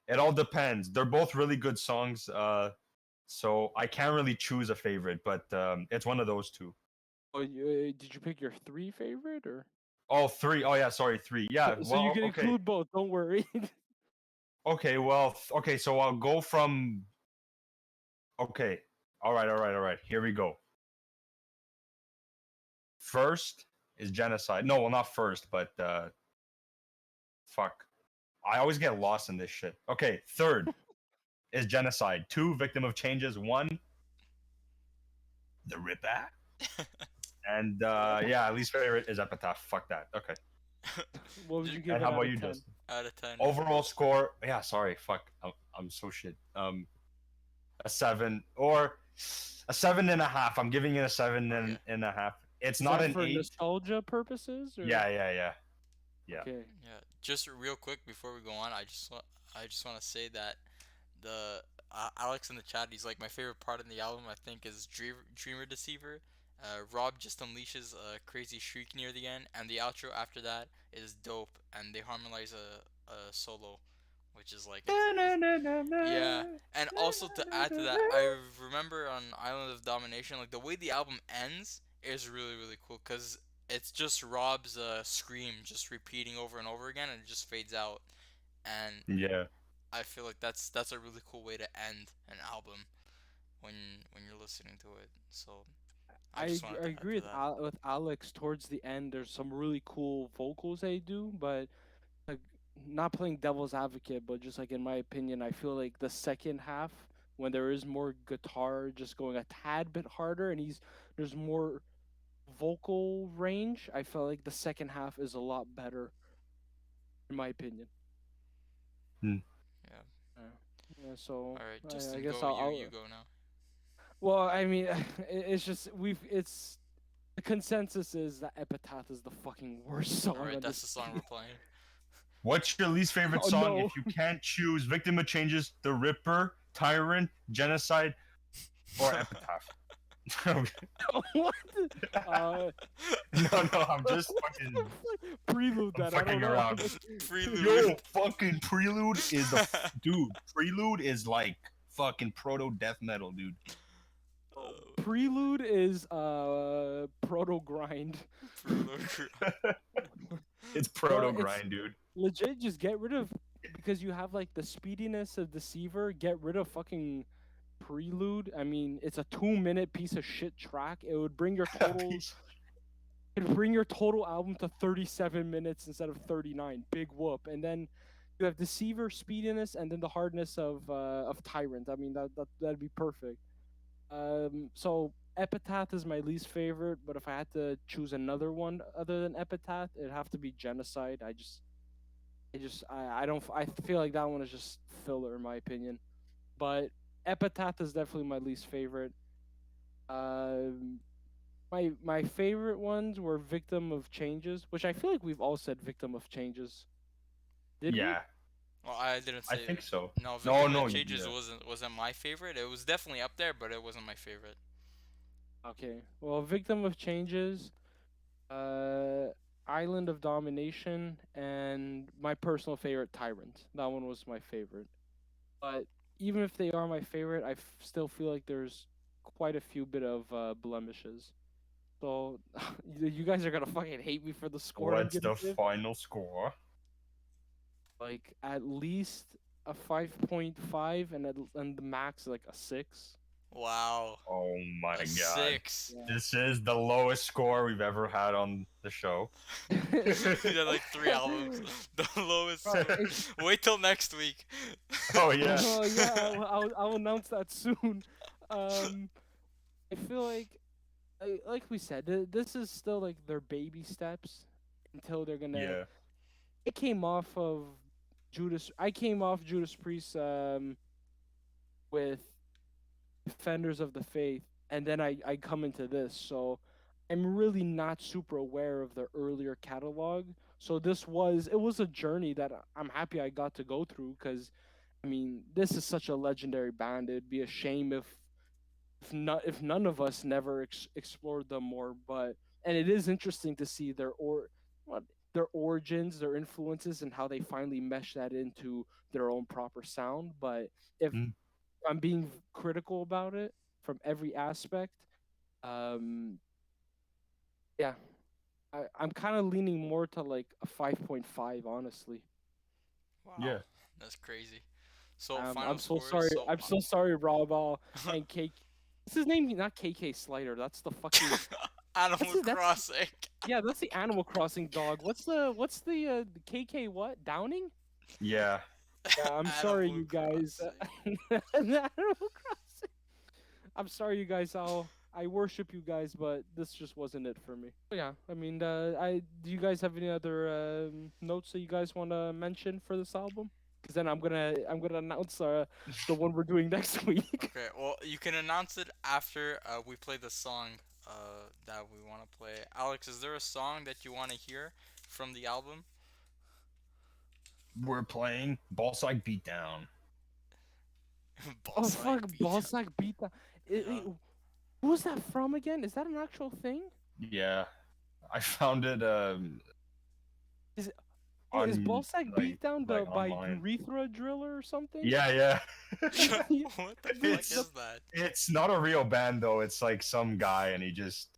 It all depends. They're both really good songs. So I can't really choose a favorite, but it's one of those two. Oh, did you pick your three favorite or? Oh, three. Oh, yeah. Sorry, three. Yeah. So well, you can okay. include both. Don't worry. Okay. Well, okay. So I'll go from. Okay. All right. Here we go. First is Genocide. No, well, not first, but fuck. I always get lost in this shit. Okay. Third is Genocide. 2, Victim of Changes. 1, The Ripper. And yeah, least favorite is Epitaph. Fuck that. Okay. What would you give And it how out about of you, 10? Justin? Out of 10. Overall score, yeah, sorry, fuck, I'm so shit. A 7 or a 7.5. I'm giving it a 7.5. It's Is not that an for 8. nostalgia purposes? Or? Yeah. Okay. Yeah, just real quick before we go on, I just want to say that the Alex in the chat, he's like, my favorite part in the album I think is Dreamer Deceiver. Rob just unleashes a crazy shriek near the end, and the outro after that is dope, and they harmonize a solo, which is like yeah. And also to add to that, I remember on Island of Domination, like the way the album ends is really really cool because it's just Rob's scream just repeating over and over again, and it just fades out, and Yeah. I feel like that's a really cool way to end an album when you're listening to it. So I just wanted to add agree to with that. with Alex. Towards the end, there's some really cool vocals they do, but like not playing devil's advocate, but just like in my opinion, I feel like the second half when there is more guitar just going a tad bit harder, and there's more vocal range. I felt like the second half is a lot better, in my opinion. Hmm. Yeah. Yeah, so All right, I Justin, guess go. You go now. Well, I mean, it's just it's the consensus is that Epitaph is the fucking worst song All right, on that's this. the song we're playing. What's your least favorite Oh, song no. if you can't choose Victim of Changes, The Ripper, Tyrant, Genocide, or Epitaph? What? No, I'm just fucking Prelude that. I fucking don't know. around. Prelude. Yo, fucking Prelude is the dude. Prelude is like fucking proto death metal, dude. Prelude is proto grind. It's proto Well, grind, dude. Legit, just get rid of, because you have like the speediness of Deceiver. Get rid of fucking Prelude. I mean, it's a 2-minute piece of shit track. It would bring your total. It'd bring your total album to 37 minutes instead of 39. Big whoop. And then you have Deceiver, speediness, and then the hardness of Tyrant. I mean, that'd be perfect. So Epitaph is my least favorite, but if I had to choose another one other than Epitaph, it'd have to be Genocide. I don't. I feel like that one is just filler in my opinion. But Epitaph is definitely my least favorite. My favorite ones were Victim of Changes, which I feel like we've all said Victim of Changes. Did we? Yeah, Well, I didn't say. I think so. No, Victim No, of Changes yeah. wasn't my favorite. It was definitely up there, but it wasn't my favorite. Okay. Well, Victim of Changes, Island of Domination, and my personal favorite, Tyrant. That one was my favorite. But even if they are my favorite, I still feel like there's quite a few bit of blemishes. So you guys are gonna fucking hate me for the score. I'm What's gonna the give. final score? Like at least a 5.5, and the max like a 6. Wow. Oh my A god. 6. Yeah. This is the lowest score we've ever had on the show. We had like 3 albums. The lowest. Bro, it's- Wait till next week. Oh yeah. Oh yeah, I'll announce that soon. I feel like we said, this is still like their baby steps until they're gonna. Yeah. I came off Judas Priest with Defenders of the Faith, and then I come into this, so I'm really not super aware of their earlier catalog. So it was a journey that I'm happy I got to go through, because I mean, this is such a legendary band. It'd be a shame if none of us never explored them more. And it is interesting to see their origins, their influences, and how they finally mesh that into their own proper sound. But if Mm. I'm being critical about it from every aspect, yeah, I'm kind of leaning more to like a 5.5, honestly. Wow. Yeah. That's crazy. So final I'm so scores, sorry. I'm so sorry, Rob and KK. What's his name? Not KK Slider. That's the fucking. Animal Crossing. Yeah, that's the Animal Crossing dog. What's the KK what? Downing? Yeah. Yeah, I'm sorry, Animal you guys. Crossing. Animal Crossing. I'm sorry, you guys. I worship you guys, but this just wasn't it for me. But yeah, I mean, do you guys have any other notes that you guys want to mention for this album? Because then I'm gonna announce the one we're doing next week. Okay, well, you can announce it after we play the song that we want to play. Alex, is there a song that you want to hear from the album? We're playing Ballsack Beatdown. Oh fuck, Ballsack Beatdown. Yeah. Who was that from again? Is that an actual thing? Yeah. I found it Is on, Ballsack like- Beatdown like by online. Urethra Driller or something? Yeah. What the fuck It's- is that? It's not a real band though. It's like some guy and he just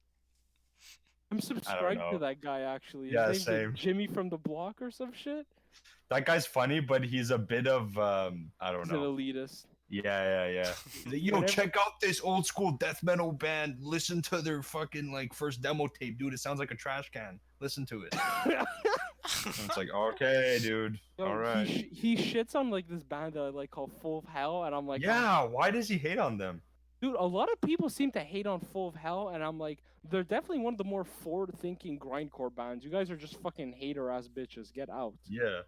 I'm subscribed to know. that guy actually. His Yeah, name's like same. Jimmy from the Block or some shit. that guy's funny, but he's a bit of I don't He's an know. elitist. Yeah. Yo, Whenever- check out this old school death metal band. Listen to their fucking like first demo tape, dude. It sounds like a trash can. Listen to it. And it's like, okay, dude. Yo, All right. he shits on like this band that I like called Full of Hell, and I'm like, oh, Yeah, why does he hate on them? dude, a lot of people seem to hate on Full of Hell, and I'm like, they're definitely one of the more forward-thinking grindcore bands. You guys are just fucking hater-ass bitches. Get out. Yeah.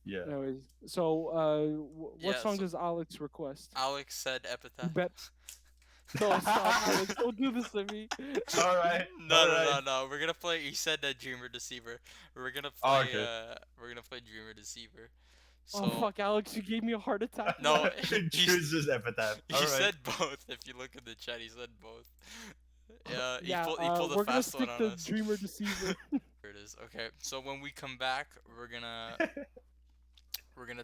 Yeah. Anyways, so what Yeah, song so- does Alex request? Alex said You Epitaph. bet. No, stop, Alex. Don't do this to me. All right. No. We're gonna play. He said that Dreamer Deceiver. We're gonna play. Oh, okay. We're gonna play Dreamer Deceiver. So Oh fuck, Alex, you gave me a heart attack. no, Chooses Epitaph. he All right. said both. If you look in the chat, he said both. He Yeah, pulled a we're gonna fast one stick on to us. Dreamer Deceiver. Here it is. Okay, so when we come back, we're gonna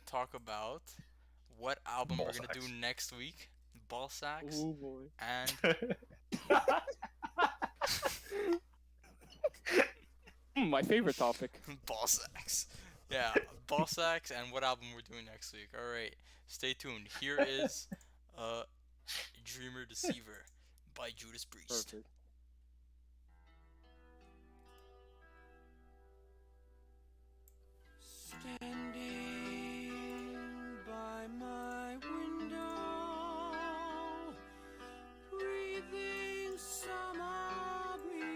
talk about what album we're gonna do Ballsacks. next week. Ballsacks Oh boy. and My favorite topic. Ballsacks. Yeah, Ballsacks and what album we're doing next week. All right, stay tuned. Here is Dreamer Deceiver by Judas Preist. Perfect. Standing by my window, breathing summer breeze,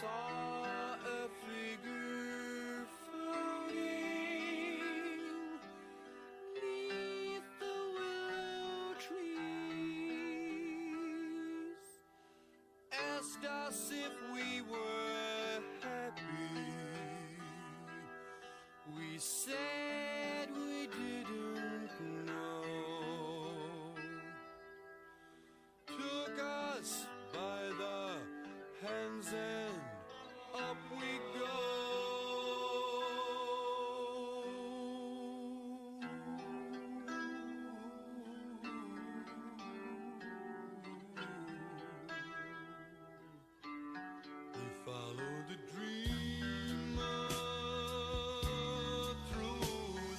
saw a figure floating neath the willow trees, asked us if we were happy. We said we didn't know. Took us by the hands and up we go. We followed the dreamer through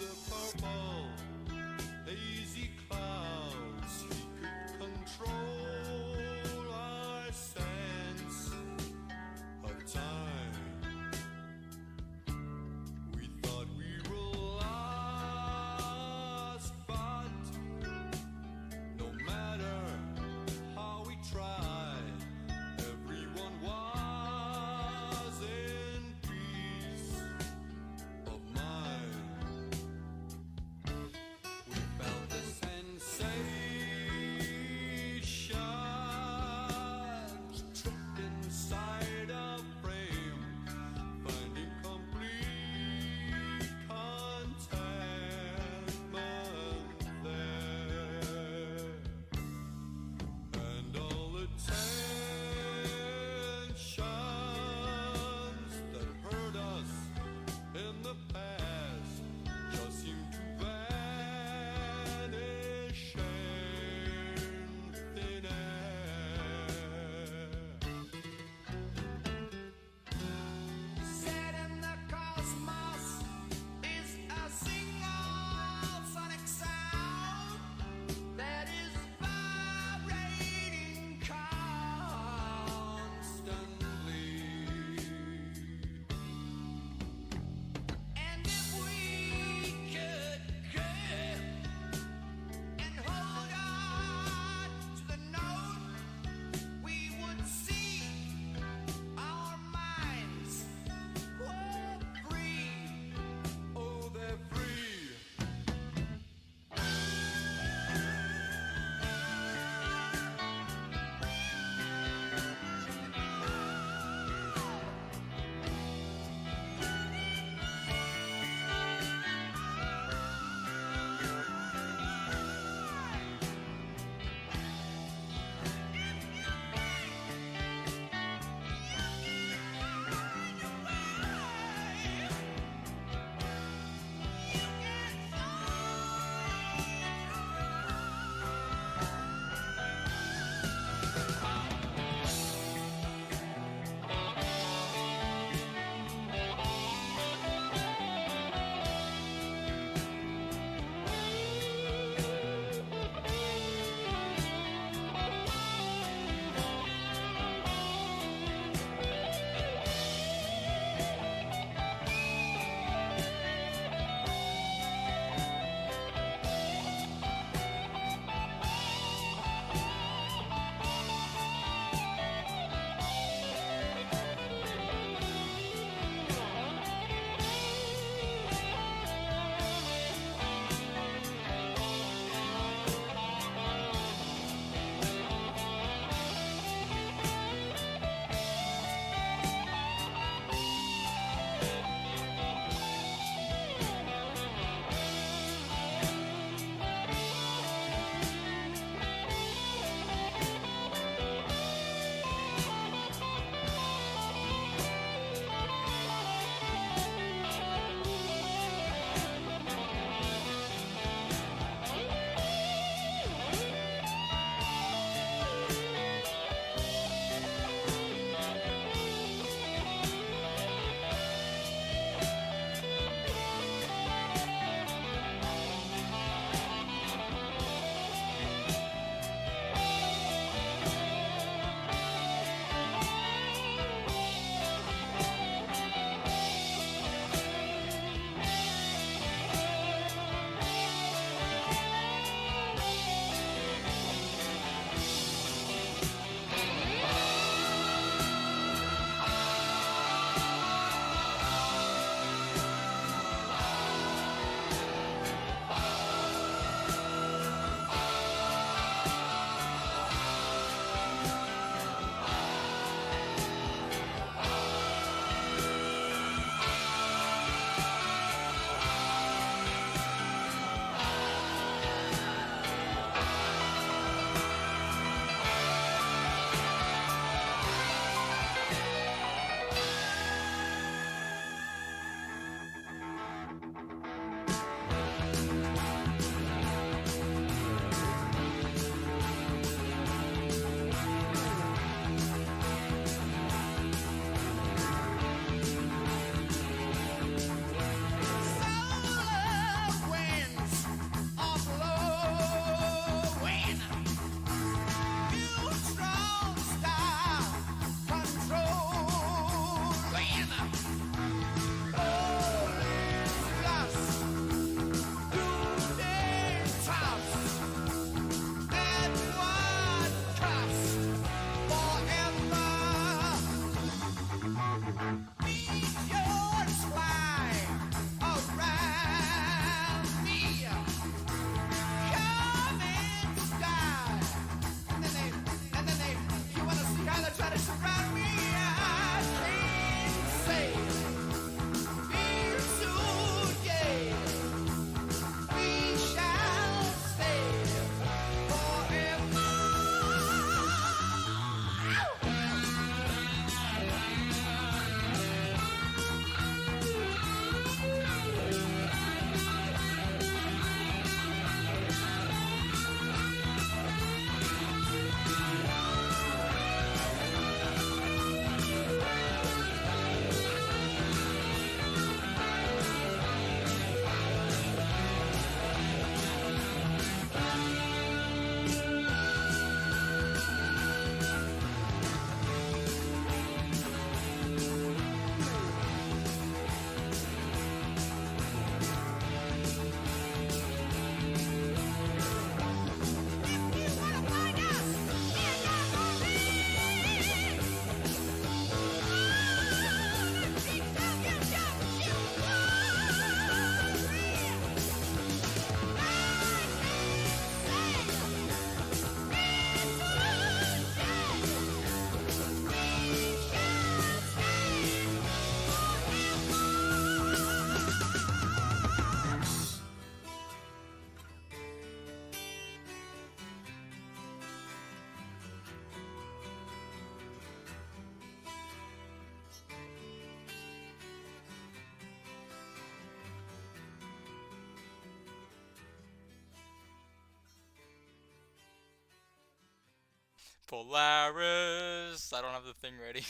Polaris. I don't have the thing ready.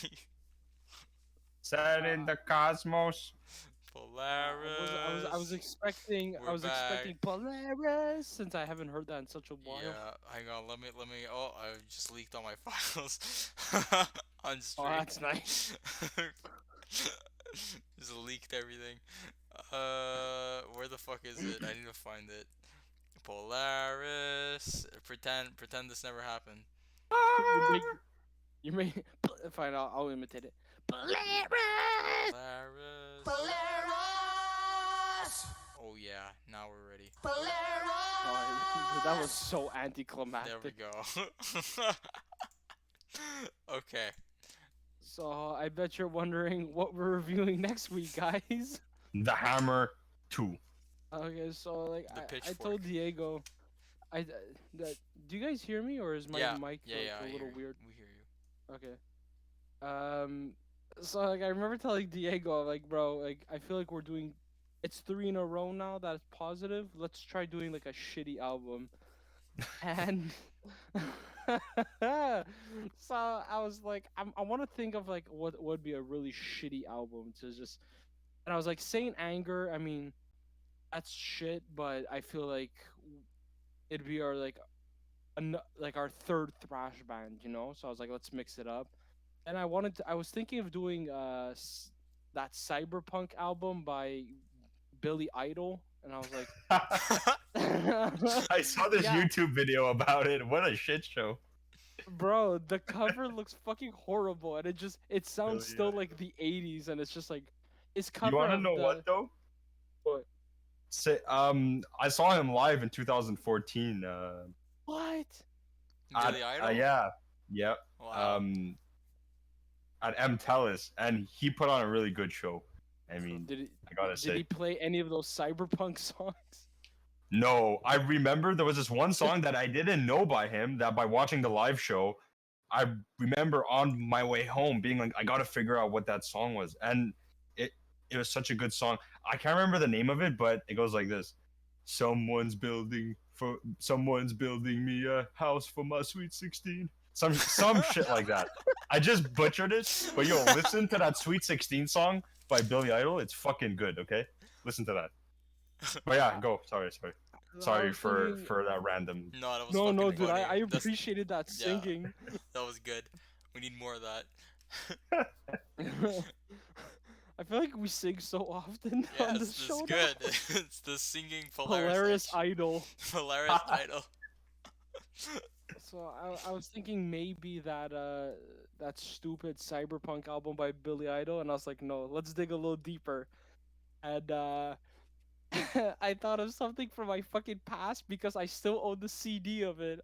Set in the cosmos. Polaris. I was expecting We're back. Polaris since I haven't heard that in such a while. Yeah, hang on. Let me. Oh, I just leaked all my files on stream. Oh, that's nice. Just leaked everything. Where the fuck is it? I need to find it. Polaris. Pretend this never happened. You may fine. I'll imitate it. Polaris. Polaris. Oh yeah, now we're ready. Oh, that was so anticlimactic. There we go. Okay. So I bet you're wondering what we're reviewing next week, guys. The Hammer 2. Okay, so like The I pitchfork. told Diego, that do you guys hear me or is my Yeah. mic Yeah, like, yeah. a I little hear you. weird? We hear you. Okay. So like I remember telling Diego like, bro, like I feel like we're doing, it's 3 in a row now that's positive. Let's try doing like a shitty album. And so I was like, I want to think of like what would be a really shitty album to just, and I was like, Saint Anger. I mean, that's shit, but I feel like it'd be our like, like our third thrash band, you know. So I was like, let's mix it up. And I was thinking of doing that Cyberpunk album by Billy Idol, and I was like, I saw this Yeah. YouTube video about it. What a shit show. bro, the cover looks fucking horrible, and it sounds Hell still yeah. like the 80s, and it's just like, it's cover You want to of know the, what though? What? I saw him live in 2014. What? Billy Idol. Yeah. Yep. Wow. At M Tellis, and he put on a really good show. I mean, Did I gotta did he say. play any of those Cyberpunk songs? No, I remember there was this one song that I didn't know by him that by watching the live show, I remember on my way home being like, I gotta figure out what that song was. And it was such a good song. I can't remember the name of it, but it goes like this. Someone's building me a house for my sweet 16. Some shit like that. I just butchered it, but yo, listen to that Sweet 16 song by Billy Idol. It's fucking good, okay? Listen to that. But yeah, go. Sorry I was for thinking- that random. No, that was No, fucking no, dude, funny. I That's- appreciated that yeah. singing. That was good. We need more of that. I feel like we sing so often Yeah, on it's this show. good. It's the singing Polaris Polaris Idol. Polaris Idol. So I was thinking maybe that stupid Cyberpunk album by Billy Idol, and I was like, no, let's dig a little deeper. And I thought of something from my fucking past because I still own the CD of it.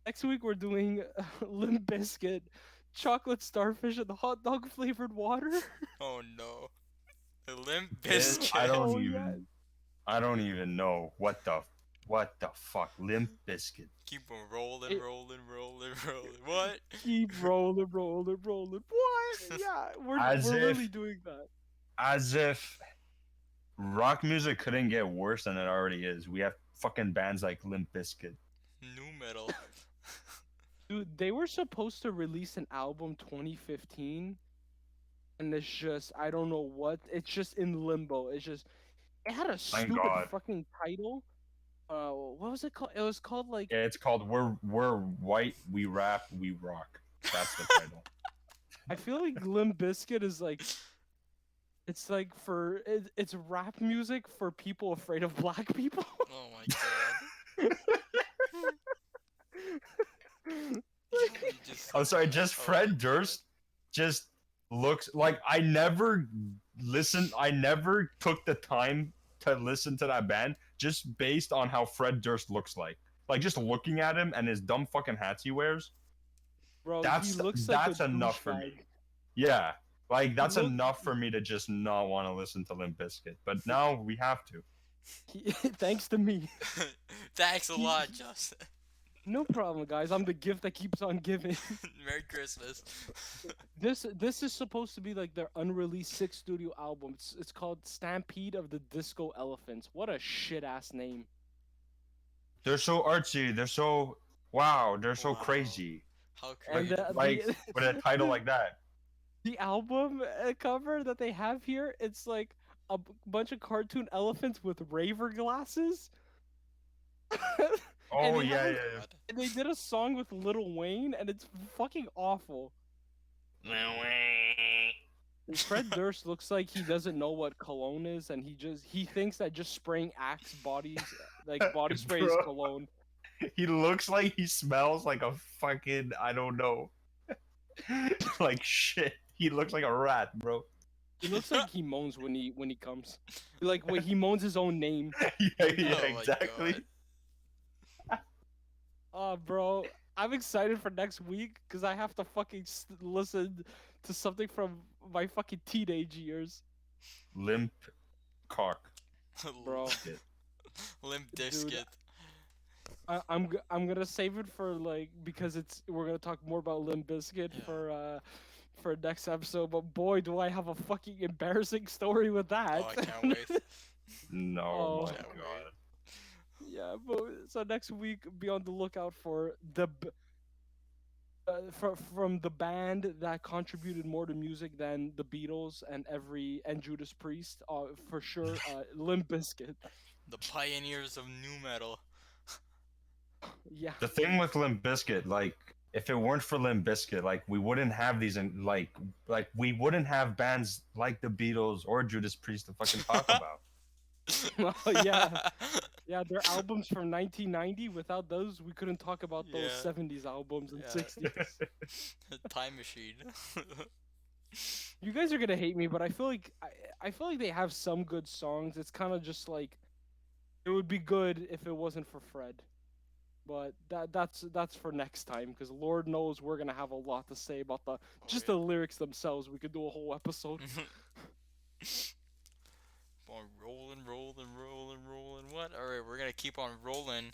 Next week we're doing Limp Bizkit, Chocolate Starfish, and the hot dog flavored water. Oh no. The Limp This- Bizkit. I don't even know what the fuck. Limp Bizkit. Keep on rolling, It- rolling. What? Keep rolling. What? Yeah, we're As if- really doing that. As if rock music couldn't get worse than it already is. We have fucking bands like Limp Bizkit. New metal. Dude, they were supposed to release an album 2015, and it's just, I don't know what, it's just in limbo. It had a Thank stupid God. fucking title. What was it called? It was called like, Yeah, it's called We're White, We Rap, We Rock. That's the title. I feel like Limp Bizkit is like, it's like it's rap music for people afraid of black people. Oh my god. You just- I'm sorry, just Oh. Fred Durst just looks like I never took the time to listen to that band just based on how Fred Durst looks like. Like just looking at him and his dumb fucking hats he wears. Bro, That's he looks like that's a enough for douchebag. me. Yeah. Like that's look- enough for me to just not want to listen to Limp Bizkit. But now we have to. Thanks to me. Thanks a lot, Justin. No problem, guys. I'm the gift that keeps on giving. Merry Christmas. This is supposed to be like their unreleased 6th studio album. It's called Stampede of the Disco Elephants. What a shit ass name. They're so artsy. They're so wow. They're so Wow. crazy. How And creative. Like with a title like that. the album cover that they have here, it's like a bunch of cartoon elephants with raver glasses. Oh they yeah, have, yeah, God. and they did a song with Lil Wayne, and it's fucking awful. yeah. Fred Durst looks like he doesn't know what cologne is, and he thinks that just spraying Axe body spray is Bro. cologne. He looks like he smells like a fucking, I don't know, like shit. He looks like a rat, bro. He looks like he moans when he comes. Like when he moans his own name. Yeah, Oh my exactly. God. Oh, bro, I'm excited for next week because I have to fucking listen to something from my fucking teenage years, Limp cock. bro. Limp Dude, Disket. I'm gonna save it for like because we're gonna talk more about Limp Bizkit Yeah. for next episode. But boy, do I have a fucking embarrassing story with that. Oh, I can't wait. No, Oh. my Can't god. Yeah, but so next week be on the lookout for from the band that contributed more to music than the Beatles and Judas Priest, for sure. Limp Bizkit. The pioneers of new metal. Yeah. The thing with Limp Bizkit, like, if it weren't for Limp Bizkit, like, we wouldn't have these, like we wouldn't have bands like the Beatles or Judas Priest to fucking talk about. Oh, yeah. Yeah, their albums from 1990. Without those, we couldn't talk about those Yeah. 70s albums and Yeah. 60s. Time machine. You guys are gonna hate me, but I feel like I feel like they have some good songs. It's kind of just like it would be good if it wasn't for Fred. But that's for next time because Lord knows we're gonna have a lot to say about yeah. the lyrics themselves. We could do a whole episode. On rolling. What? All right, we're gonna keep on rolling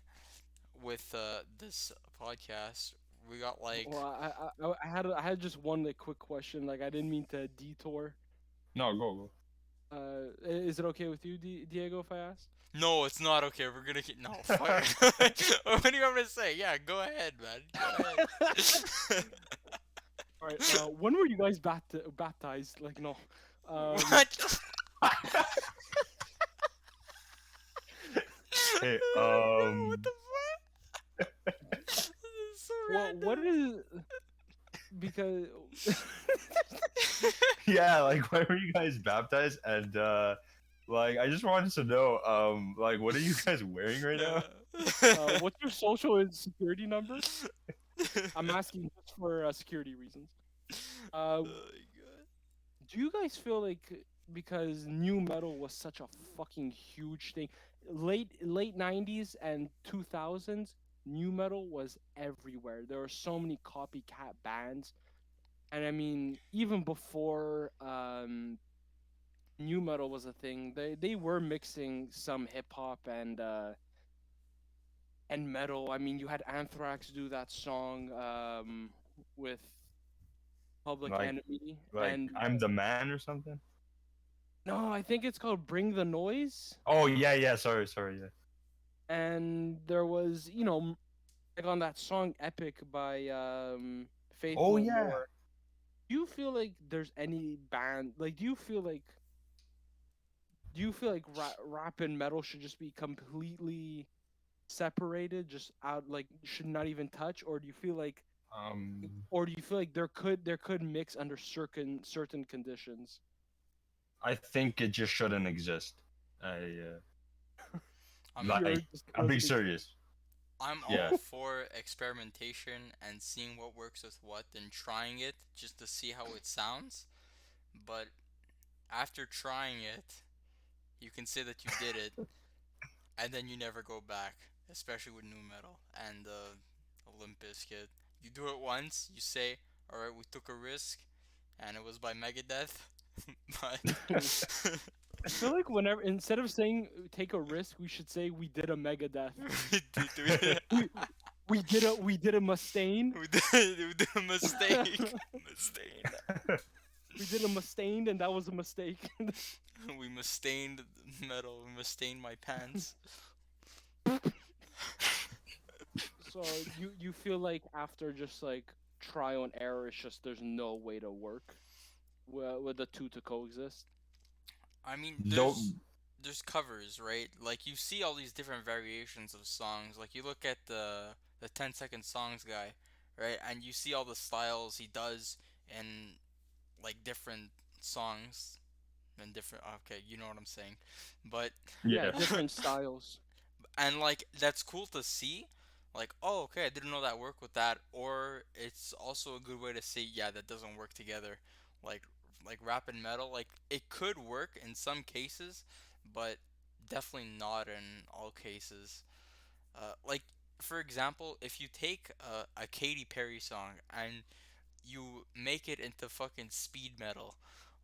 with this podcast. We got like Well, I had just one quick question. Like I didn't mean to detour. No, go. Is it okay with you, Diego, if I ask? no, it's not okay. We're gonna keep no. Fuck. What do you want me to say? Yeah, go ahead, man. Go ahead. All right. When were you guys baptized? Like no. What? Hey, What the fuck? This is so random. What is because yeah, like, why were you guys baptized? And like, I just wanted to know, like, what are you guys wearing right now? what's your social and security number? I'm asking just for security reasons. Oh my god. Do you guys feel like because new metal was such a fucking huge thing, late 90s and 2000s, new metal was everywhere. There were so many copycat bands, and I mean even before new metal was a thing, they were mixing some hip hop and metal. I mean, you had Anthrax do that song with Public Like- Enemy, Like, and I'm the man or something? no, I think it's called Bring the Noise. Oh, yeah, sorry, yeah. And there was, like on that song Epic by Faith Oh, No yeah. More. Do you feel like there's any band like do you feel like rap and metal should just be completely separated, just out, like should not even touch, or do you feel like there could mix under certain conditions? I think it just shouldn't exist. I'm, Like, You're just I'm being roasting- serious. I'm Yeah. all for experimentation and seeing what works with what and trying it just to see how it sounds. But after trying it, you can say that you did it, and then you never go back, especially with new metal and Limp Bizkit. You do it once, you say, alright, we took a risk, and it was by Megadeth. But I feel like whenever instead of saying take a risk, we should say we did a Megadeth. We did a Mustaine. we did a mistake. We did a Mustaine, and that was a mistake. We mustained metal. We mustained my pants. So you feel like after just like trial and error. It's just there's no way to work with the two to coexist. I mean, Don't. there's covers, right? Like you see all these different variations of songs. Like you look at the 10-second songs guy, right? And you see all the styles he does in like different songs and different. Okay, you know what I'm saying, but Yeah, Yeah. different styles. and like that's cool to see. Like, oh, okay, I didn't know that worked with that. Or it's also a good way to say, yeah, that doesn't work together. Like, like rap and metal, like it could work in some cases, but definitely not in all cases. Like, for example, if you take a Katy Perry song and you make it into fucking speed metal,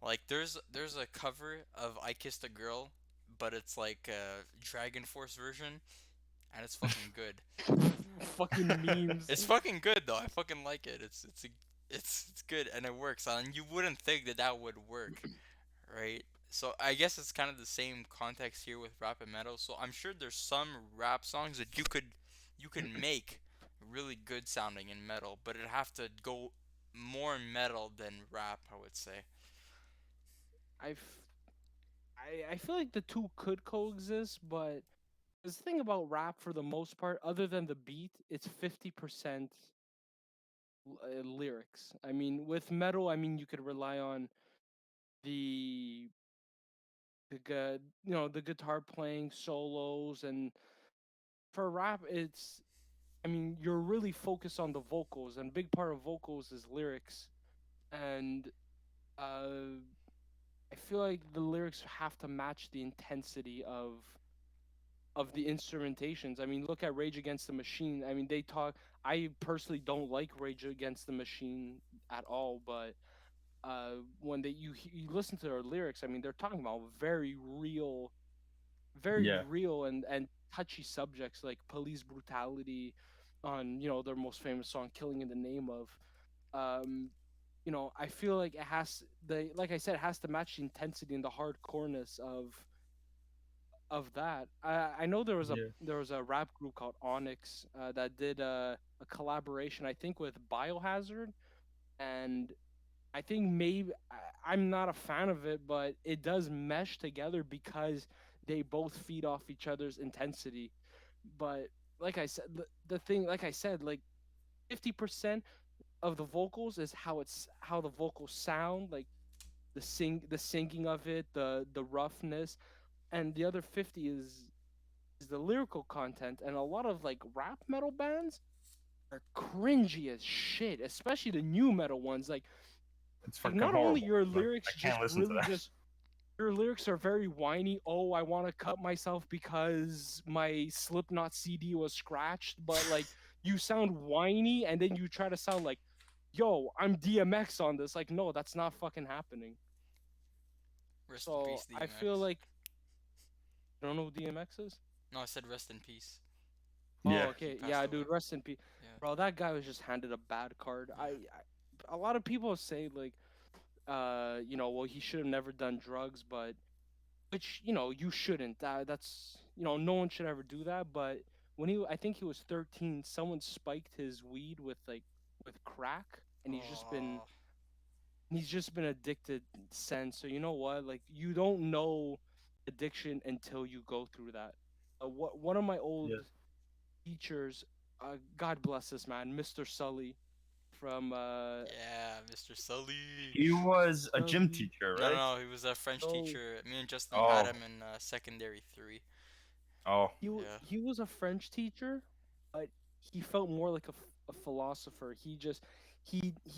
like there's a cover of I Kissed a Girl, but it's like a Dragon Force version, and it's fucking good. Fucking memes. It's fucking good though. I fucking like it. It's good and it works. And you wouldn't think that that would work, right? So I guess it's kind of the same context here with rap and metal. So I'm sure there's some rap songs that you could make really good sounding in metal, but it'd have to go more metal than rap, I would say. I, f- I feel like the two could coexist, but the thing about rap for the most part, other than the beat, it's 50% lyrics. I mean, with metal, I mean you could rely on the the guitar playing solos, and for rap, it's I mean you're really focused on the vocals, and a big part of vocals is lyrics, and uh, I feel like the lyrics have to match the intensity of the instrumentations. I mean, look at Rage Against the Machine. I mean, they talk. I personally don't like Rage Against the Machine at all, but when you listen to their lyrics, I mean, they're talking about very Yeah. real and touchy subjects like police brutality, on their most famous song, "Killing in the Name of." Um, I feel like like I said, it has to match the intensity and the hardcoreness of that. I know Yeah. there was a rap group called Onyx that did a collaboration, I think, with Biohazard, and I think I'm not a fan of it, but it does mesh together because they both feed off each other's intensity. But like I said, the thing, like I said, like 50% of the vocals is how the vocals sound, like the singing of it, the roughness, and the other 50 is the lyrical content. And a lot of like rap metal bands are cringy as shit, especially the new metal ones. It's Like fucking not only horrible. your Like, I lyrics can't just listen to really that. just your lyrics are very whiny. Oh, I want to cut myself because my Slipknot CD was scratched, but like you sound whiny and then you try to sound like, yo, I'm DMX on this. Like, no, that's not fucking happening. Rest in So peace, I feel DMX. like I don't know who DMX is. No, I said rest in peace. Oh, Yeah. He okay, passed yeah, away. dude, rest in peace, Yeah. bro. That guy was just handed a bad card. Yeah. A lot of people say like, well, he should have never done drugs, but which you shouldn't. That's no one should ever do that. But I think he was 13, someone spiked his weed with crack, and Oh. he's just been addicted since. So you know what? Like you don't know addiction until you go through that. One of my old Yeah. teachers, God bless this man, Mr. Sully from Yeah, Mr. Sully. He was a gym Sully. teacher, No, no, right? no. He was a French No, teacher. Me and Justin had Oh. him in secondary three. Oh. Yeah. he was a French teacher, but he felt more like a philosopher. He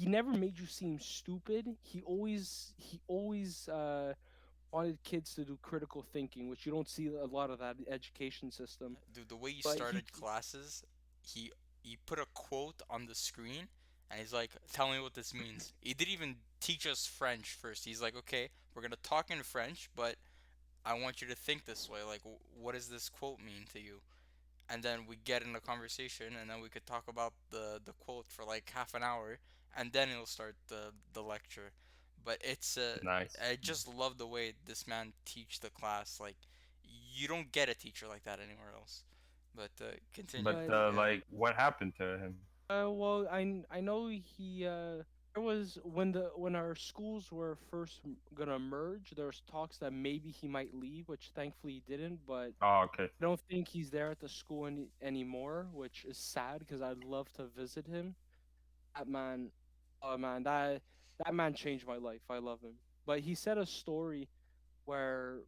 never made you seem stupid. He always wanted kids to do critical thinking, which you don't see a lot of that in the education system. Dude, the way he But started classes, he he put a quote on the screen, and he's like, "Tell me what this means." He didn't even teach us French first. He's like, "Okay, we're gonna talk in French, but I want you to think this way. Like, what does this quote mean to you?" And then we get in a conversation, and then we could talk about the quote for like half an hour, and then he'll start the lecture. But Nice. I just love the way this man teach the class. Like, you don't get a teacher like that anywhere else. But continue. But but Yeah. like, what happened to him? Well, I know he there was when our schools were first gonna merge, there was talks that maybe he might leave, which thankfully he didn't. But Oh, okay. I don't think he's there at the school anymore, which is sad because I'd love to visit him. That man, oh man, that man changed my life. I love him. But he said a story where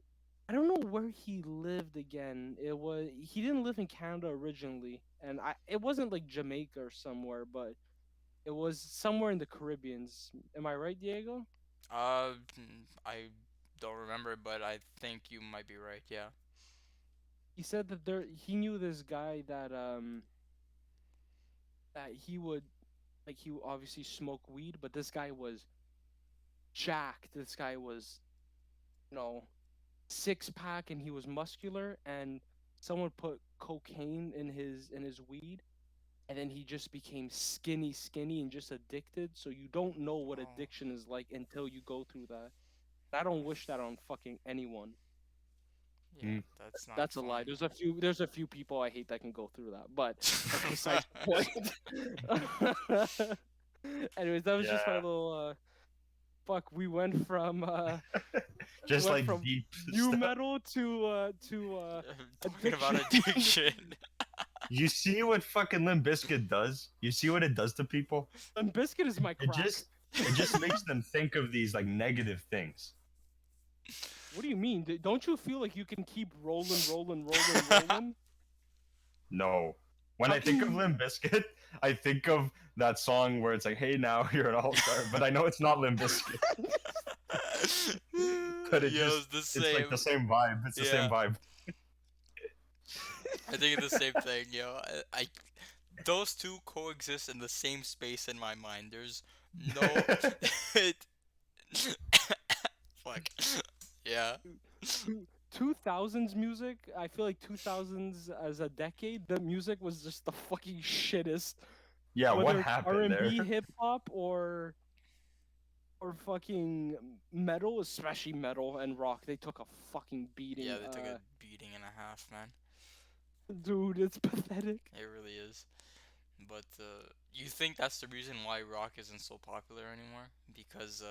I don't know where he lived again. He didn't live in Canada originally, and it wasn't like Jamaica or somewhere, but it was somewhere in the Caribbeans. Am I right, Diego? I don't remember, but I think you might be right. Yeah. He said that he knew this guy that he would obviously smoke weed, but this guy was jacked. This guy was, you know, six pack and he was muscular, and someone put cocaine in his weed, and then he just became skinny and just addicted. So you don't know what Oh, addiction is like until you go through that. I don't wish that on fucking anyone. yeah, Mm. that's not That's a lie. fun. There's a few people I hate that can go through that, but that's besides the point. Anyways, that was just my Yeah. little fuck. We Just went like from deep new stuff. metal to Talking about addiction. addiction. You see what fucking Limp Bizkit does? You see what it does to people? And Biscuit is my It crack. just makes them think of these like negative things. What do you mean? Don't you feel like you can keep rolling? No. When How I think can of you? Limp Bizkit, I think of that song where it's like, "Hey, now you're an all-star," but I know it's not Limp Bizkit. But Yo, it's the it's like same. the same vibe. It's the same Yeah, vibe. I think it's the same thing, yo. Those two coexist in the same space in my mind. There's no, it, fuck, yeah. Two thousands music. I feel like 2000s as a decade, the music was just the fucking shittest. Yeah, what Whether it's R happened and there? B, hip hop, or fucking metal, especially metal and rock, they took a fucking beating. Yeah, they took a beating and a half, man. Dude, it's pathetic. It really is. But you think that's the reason why rock isn't so popular anymore? Because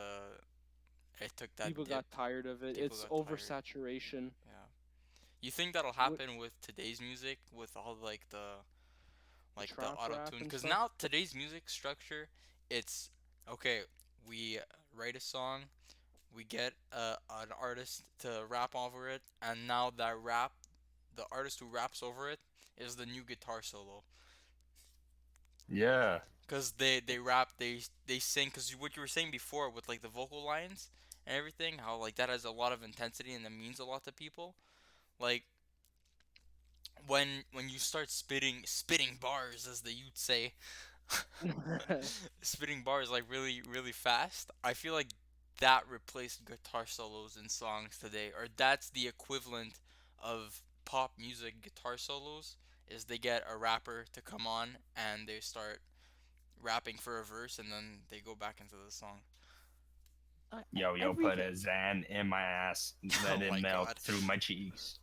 it took that People dip. got tired of it. People It's got tired. oversaturation. Yeah. You think that'll What happen with today's music with all the the trap auto rap tune? and Because stuff? now today's music structure, it's okay. We write a song, we get an artist to rap over it, and now the artist who raps over it is the new guitar solo. Yeah. Cause they rap, they sing. Cause what you were saying before with like the vocal lines and everything, how like that has a lot of intensity and that means a lot to people. Like when you start spitting bars, as the youth say, spitting bars like really fast. I feel like that replaced guitar solos in songs today, or that's the equivalent of pop music guitar solos. Is they get a rapper to come on and they start rapping for a verse and then they go back into the song. Yo, put a Everything. Zan in my ass, Oh let it my melt god. through my cheeks.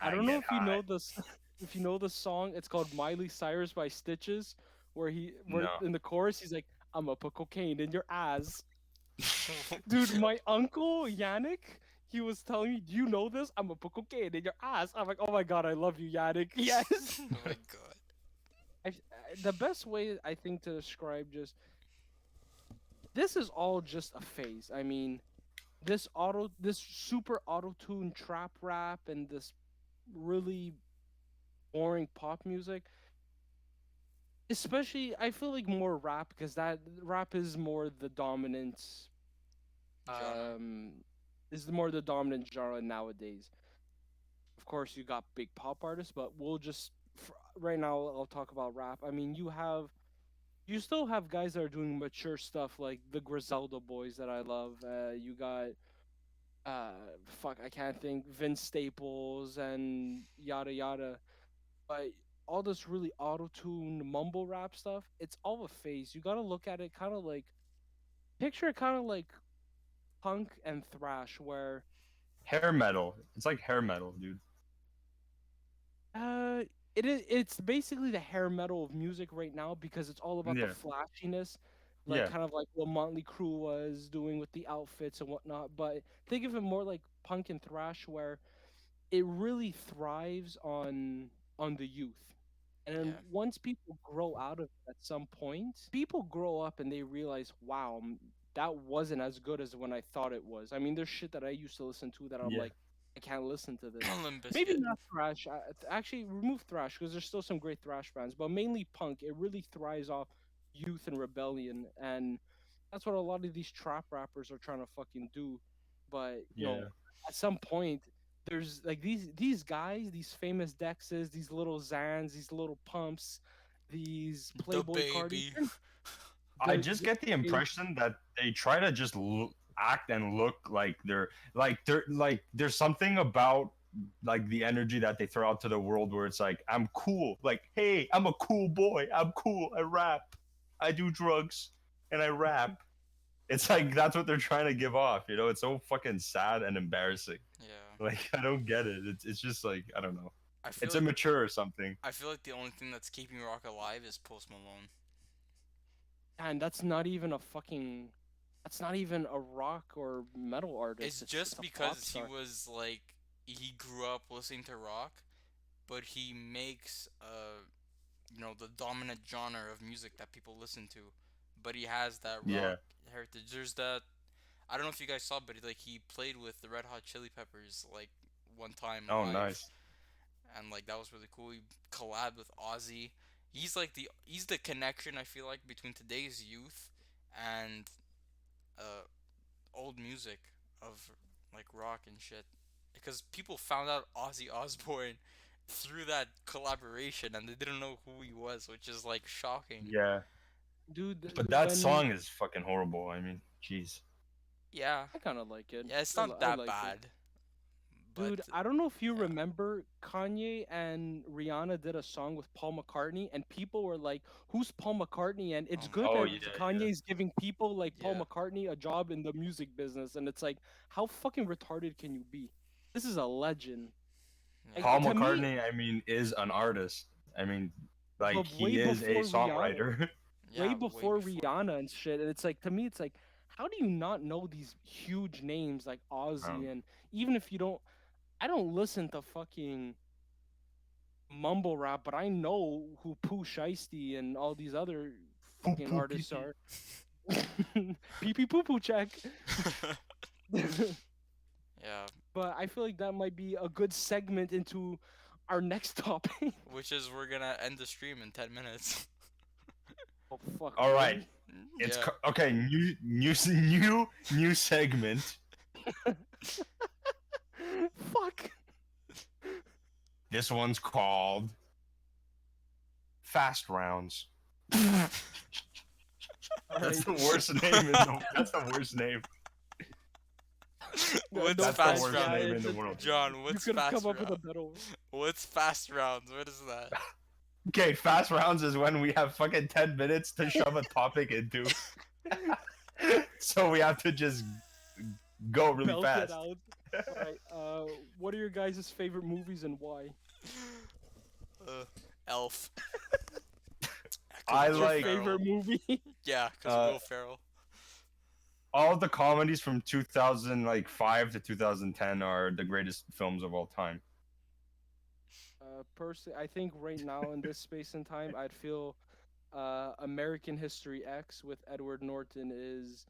I I don't know get if you high. know this. If you know the song, it's called Miley Cyrus by Stitches, where No. in the chorus he's like, "I'ma put cocaine in your ass." Dude, my uncle Yannick, he was telling me, "Do you know this? I'ma put cocaine in your ass." I'm like, "Oh my god, I love you, Yannick." Yes. Oh my god. The best way I think to describe just this is all just a phase. I mean, this super auto tune trap rap and this really boring pop music, especially I feel like more rap because that rap is more the dominant Genre. um is more the dominant genre nowadays. Of course, you got big pop artists, but right now I'll talk about rap. I mean, you still have guys that are doing mature stuff like the Griselda boys that I love. You got fuck, I can't think, Vince Staples and yada yada. But all this really auto-tuned mumble rap stuff, it's all a phase. You gotta look at it kind of like picture it kind of like punk and thrash, where Hair metal. It's like hair metal, dude. uh It's basically the hair metal of music right now because it's all about the Yeah, flashiness, like yeah, kind of like what Motley Crue was doing with the outfits and whatnot. But think of it more like punk and thrash, where it really thrives on the youth. And then Yeah. once people grow out of it at some point, people grow up and they realize, wow, that wasn't as good as when I thought it was. I mean, there's shit that I used to listen to that I'm yeah, like, I can't listen to this. Limp Maybe Bizkit. not thrash. Actually, remove thrash because there's still some great thrash bands, but mainly punk. It really thrives off youth and rebellion, and that's what a lot of these trap rappers are trying to fucking do. But yeah. at some point, there's like these guys, these famous Dexes, these little Zans, these little Pumps, these The Playboy Cardis. baby. I just get the They- impression that they try to just act and look like they're there's something about like the energy that they throw out to the world where it's like I'm cool, like hey, I'm a cool boy, I'm cool, I rap, I do drugs, and I rap. It's like that's what they're trying to give off, you know? It's so fucking sad and embarrassing. Yeah. Like I don't get it. It's just like I don't know. I feel It's like immature or something. I feel like the only thing that's keeping rock alive is Post Malone. and that's not even a fucking. That's not even a rock or metal artist. It's just it's a pop because he star. was like he grew up listening to rock, but he makes the dominant genre of music that people listen to, but he has that Yeah. rock heritage. There's that. I don't know if you guys saw, but he played with the Red Hot Chili Peppers like one time Oh, live, nice. and like that was really cool. He collabed with Ozzy. He's the connection I feel like between today's youth and uh old music of like rock and shit, because people found out Ozzy Osbourne through that collaboration and they didn't know who he was, which is like shocking. Yeah. Dude, But that when song is fucking horrible. I mean, jeez. Yeah, I kind of like it. yeah, it's I, not I that like it. bad, but Dude, I don't know if you yeah. remember Kanye and Rihanna did a song with Paul McCartney, and people were like, "Who's Paul McCartney?" And it's Oh my good Oh that god, yeah, yeah. Kanye's giving people like Paul yeah, McCartney a job in the music business, and it's like, how fucking retarded can you be? This is a legend. yeah, Paul Like to me, McCartney, I mean, is an artist. I mean, like but way he is a before Rihanna, songwriter. way yeah, way before before. Rihanna and shit, and it's like to me, it's like, how do you not know these huge names like Ozzy? Um, And even if you don't, I don't listen to fucking mumble rap, but I know who Pooh Shiesty and all these other poo fucking poo pee artists pee. are. Pee pee poo poo check. Yeah, But I feel like that might be a good segment into our next topic. which is we're gonna end the stream in 10 minutes. Oh fuck. All right, really? it's Yeah, okay. New segment. Fuck. This one's called Fast Rounds. That's the worst name. That's the worst name. what's Don't That's the fast worst round? name in the world. John, You what's could have fast come up with a round? better one. What's fast rounds? What is that? Okay, fast rounds is when we have fucking 10 minutes to shove a topic into. So we have to just go really Belt it fast. out. Alright, what are your guys' favorite movies and why? Elf. I What's your like- favorite movie? Yeah, because Uh, Will Ferrell. All the comedies from 2005 to 2010 are the greatest films of all time. Personally, I think right now in this space and time, I'd feel American History X with Edward Norton is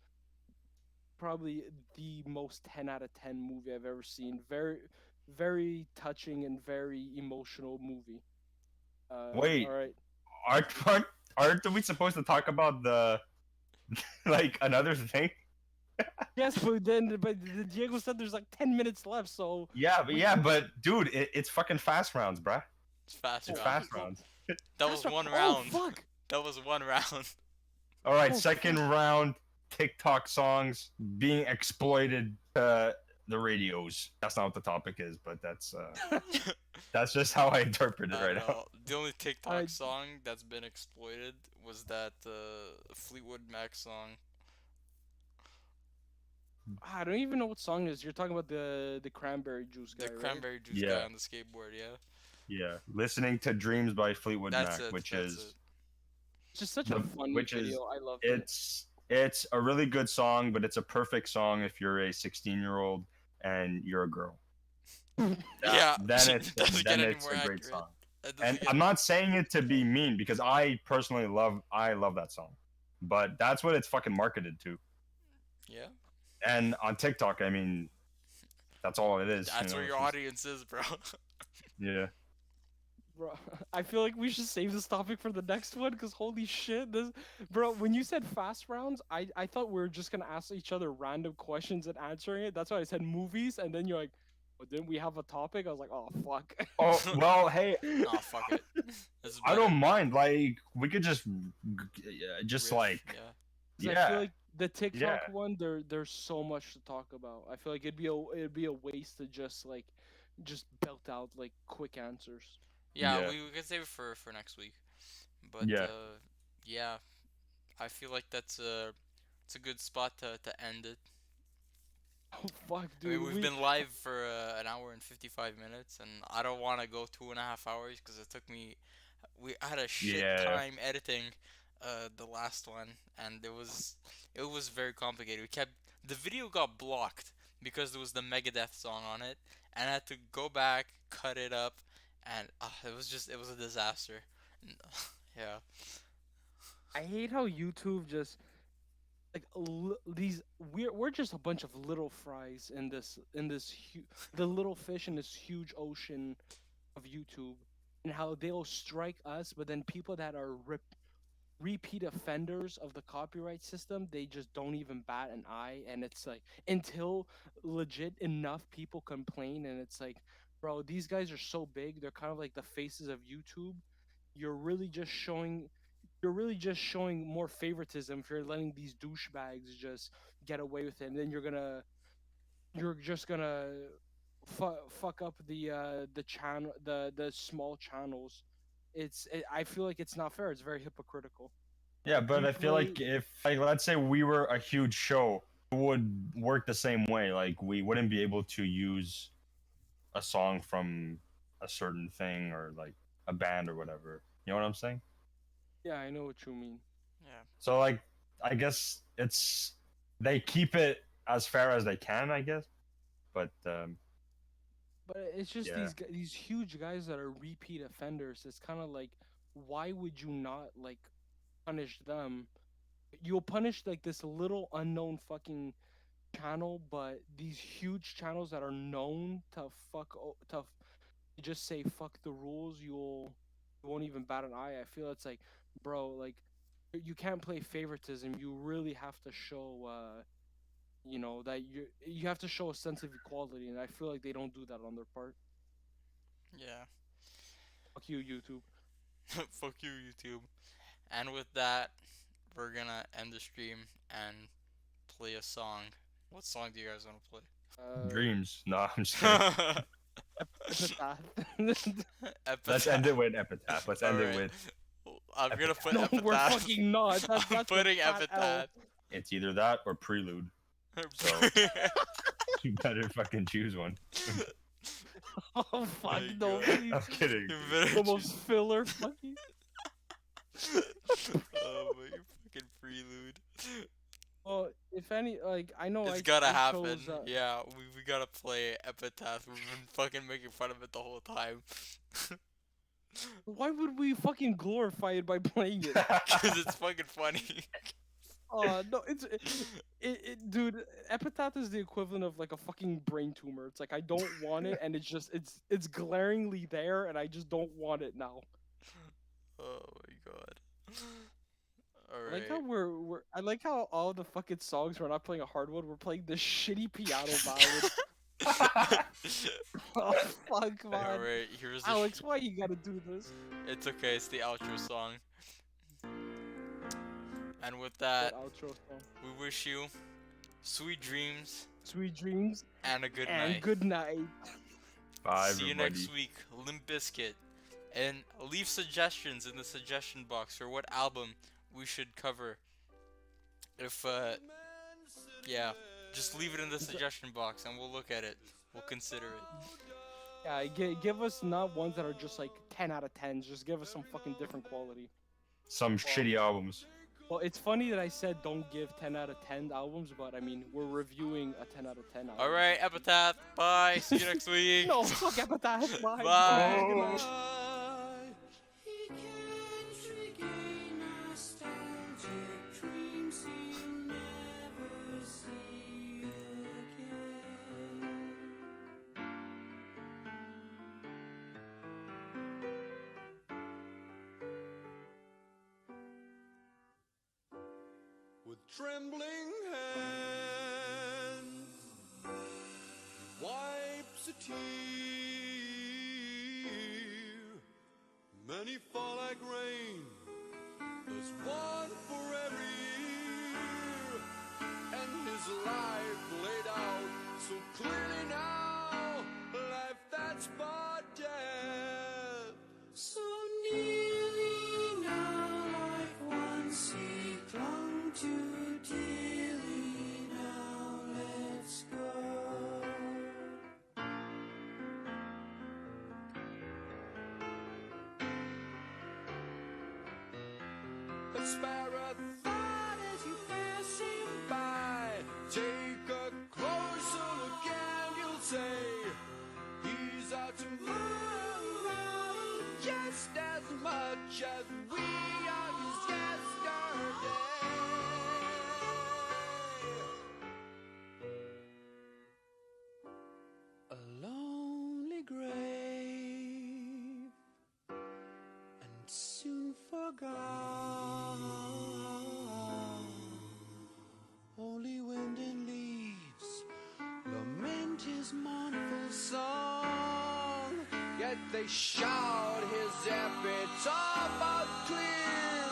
probably the most 10 out of 10 movie I've ever seen. Very, very touching and very emotional movie. Wait. All right. Aren't we supposed to talk about the like another thing? Yes, but Diego said there's like 10 minutes left, so Yeah, but dude, it's fucking fast rounds, bruh. It's fast It's round. fast rounds. That was one Oh, round. fuck. That was one round. All right, Oh, second round. TikTok songs being exploited the radios. That's not what the topic is, but that's just how I interpret it I right don't now. know. The only TikTok I- song that's been exploited was that Fleetwood Mac song. I don't even know what song it is. You're talking about the cranberry juice guy, The right? cranberry juice Yeah. guy on the skateboard, yeah. Yeah, listening to "Dreams" by Fleetwood That's Mac, it. which That's is it. It's just such a funny which is video. I love it. it's a really good song, but it's a perfect song if you're a 16-year-old and you're a girl. Yeah, Then it doesn't get any it's more a great accurate. song. It doesn't And get- I'm not saying it to be mean because I personally love that song, but that's what it's fucking marketed to. Yeah. And on TikTok, I mean, that's all it is. That's you know, where it's your just- audience is, bro. Yeah. Bro, I feel like we should save this topic for the next one because holy shit, bro. When you said fast rounds, I thought we were just gonna ask each other random questions and answering it. That's why I said movies, and then you're like, well, didn't we have a topic? I was like, oh fuck. Oh well, hey, Nah, fuck it. This is I better. don't mind. Like we could just Riff, like yeah. 'Cause I yeah. feel like the TikTok Yeah. one, there's so much to talk about. I feel like it'd be a waste to just belt out like quick answers. Yeah, Yeah. we could save it for next week. But Yeah. yeah, I feel like it's a good spot to end it. Oh fuck, I mean, dude. we've been live for an hour and 55 minutes, and I don't want to go 2.5 hours because it took me. I had a shit Yeah. time editing the last one, and it was very complicated. The video got blocked because there was the Megadeth song on it, and I had to go back, cut it up, and it was a disaster. Yeah. I hate how YouTube just like these we're just a bunch of little fries in the little fish in this huge ocean of YouTube, and how they'll strike us, but then people that are repeat offenders of the copyright system, they just don't even bat an eye, and it's like until legit enough people complain, and it's like, bro, these guys are so big, they're kind of like the faces of YouTube. You're really just showing more favoritism if you're letting these douchebags just get away with it, and then you're just gonna fuck up the channel, the small channels. I feel like it's not fair. It's very hypocritical. Yeah, but You I feel like play- if like let's say we were a huge show, it would work the same way. Like we wouldn't be able to use a song from a certain thing or like a band or whatever. You know what I'm saying? Yeah, I know what you mean. Yeah. So like I guess they keep it as fair as they can, I guess. But But it's just Yeah. these huge guys that are repeat offenders. It's kind of like, why would you not like punish them? You'll punish like this little unknown fucking channel, but these huge channels that are known to just say fuck the rules, you won't even bat an eye. I feel it's like, bro, like you can't play favoritism. You really have to show that you have to show a sense of equality, and I feel like they don't do that on their part. Yeah. Fuck you, YouTube. Fuck you, YouTube. And with that, we're gonna end the stream and play a song. What song do you guys want to play? dreams. No, I'm just kidding. Let's end it with Epitaph. Let's end it Alright. with I'm gonna put No, Epitaph. we're fucking not. That's I'm the putting fat L. Epitaph. it's either that or Prelude. So you better fucking choose one. Oh fuck, There you no, go. please. I'm kidding. You better The most filler fucking. Oh my fucking prelude. Well, if any, like I know It's I gotta I happen. chose, Yeah, we gotta play Epitaph. We've been fucking making fun of it the whole time. Why would we fucking glorify it by playing it? Cause it's fucking funny. No, dude. Epitaph is the equivalent of like a fucking brain tumor. It's like I don't want it, and it's glaringly there, and I just don't want it now. Oh my god. I like Alright. I like how all the fucking songs we're not playing a hard one. We're playing this shitty piano ballad. Oh fuck, man. Alright, here's the Alex, why you gotta do this? It's okay, it's the outro song. And with That that, outro song. we wish you sweet dreams Sweet dreams and a good and night. good night. Bye, See you everybody. next week, Limp Bizkit. And leave suggestions in the suggestion box for what album we should cover. If yeah, just leave it in the suggestion box and we'll look at it. We'll consider it. Yeah, give us not ones that are just like 10 out of 10s. Just give us some fucking different quality. Some shitty albums. Well, it's funny that I said don't give 10 out of 10 albums, but I mean, we're reviewing a 10 out of 10 album. Alright, Epitaph. Bye. See you next week. No, fuck Epitaph. Bye. Bye. Good night. He can't regain nostalgic dreams he'll never see again. With trembling hands, he wipes a tear. Many fall like rain. There's one for every year, and his life laid out so clearly now. Life that's but death. So nearly now, like once he clung to dearly. Now let's go. Spare a thought as you pass him by. Take a closer look and you'll say he's out tomorrow just as much as we are his yesterday. A lonely grave and soon forgot. Only wind and leaves lament his mournful song, yet they shout his epitaph out clear.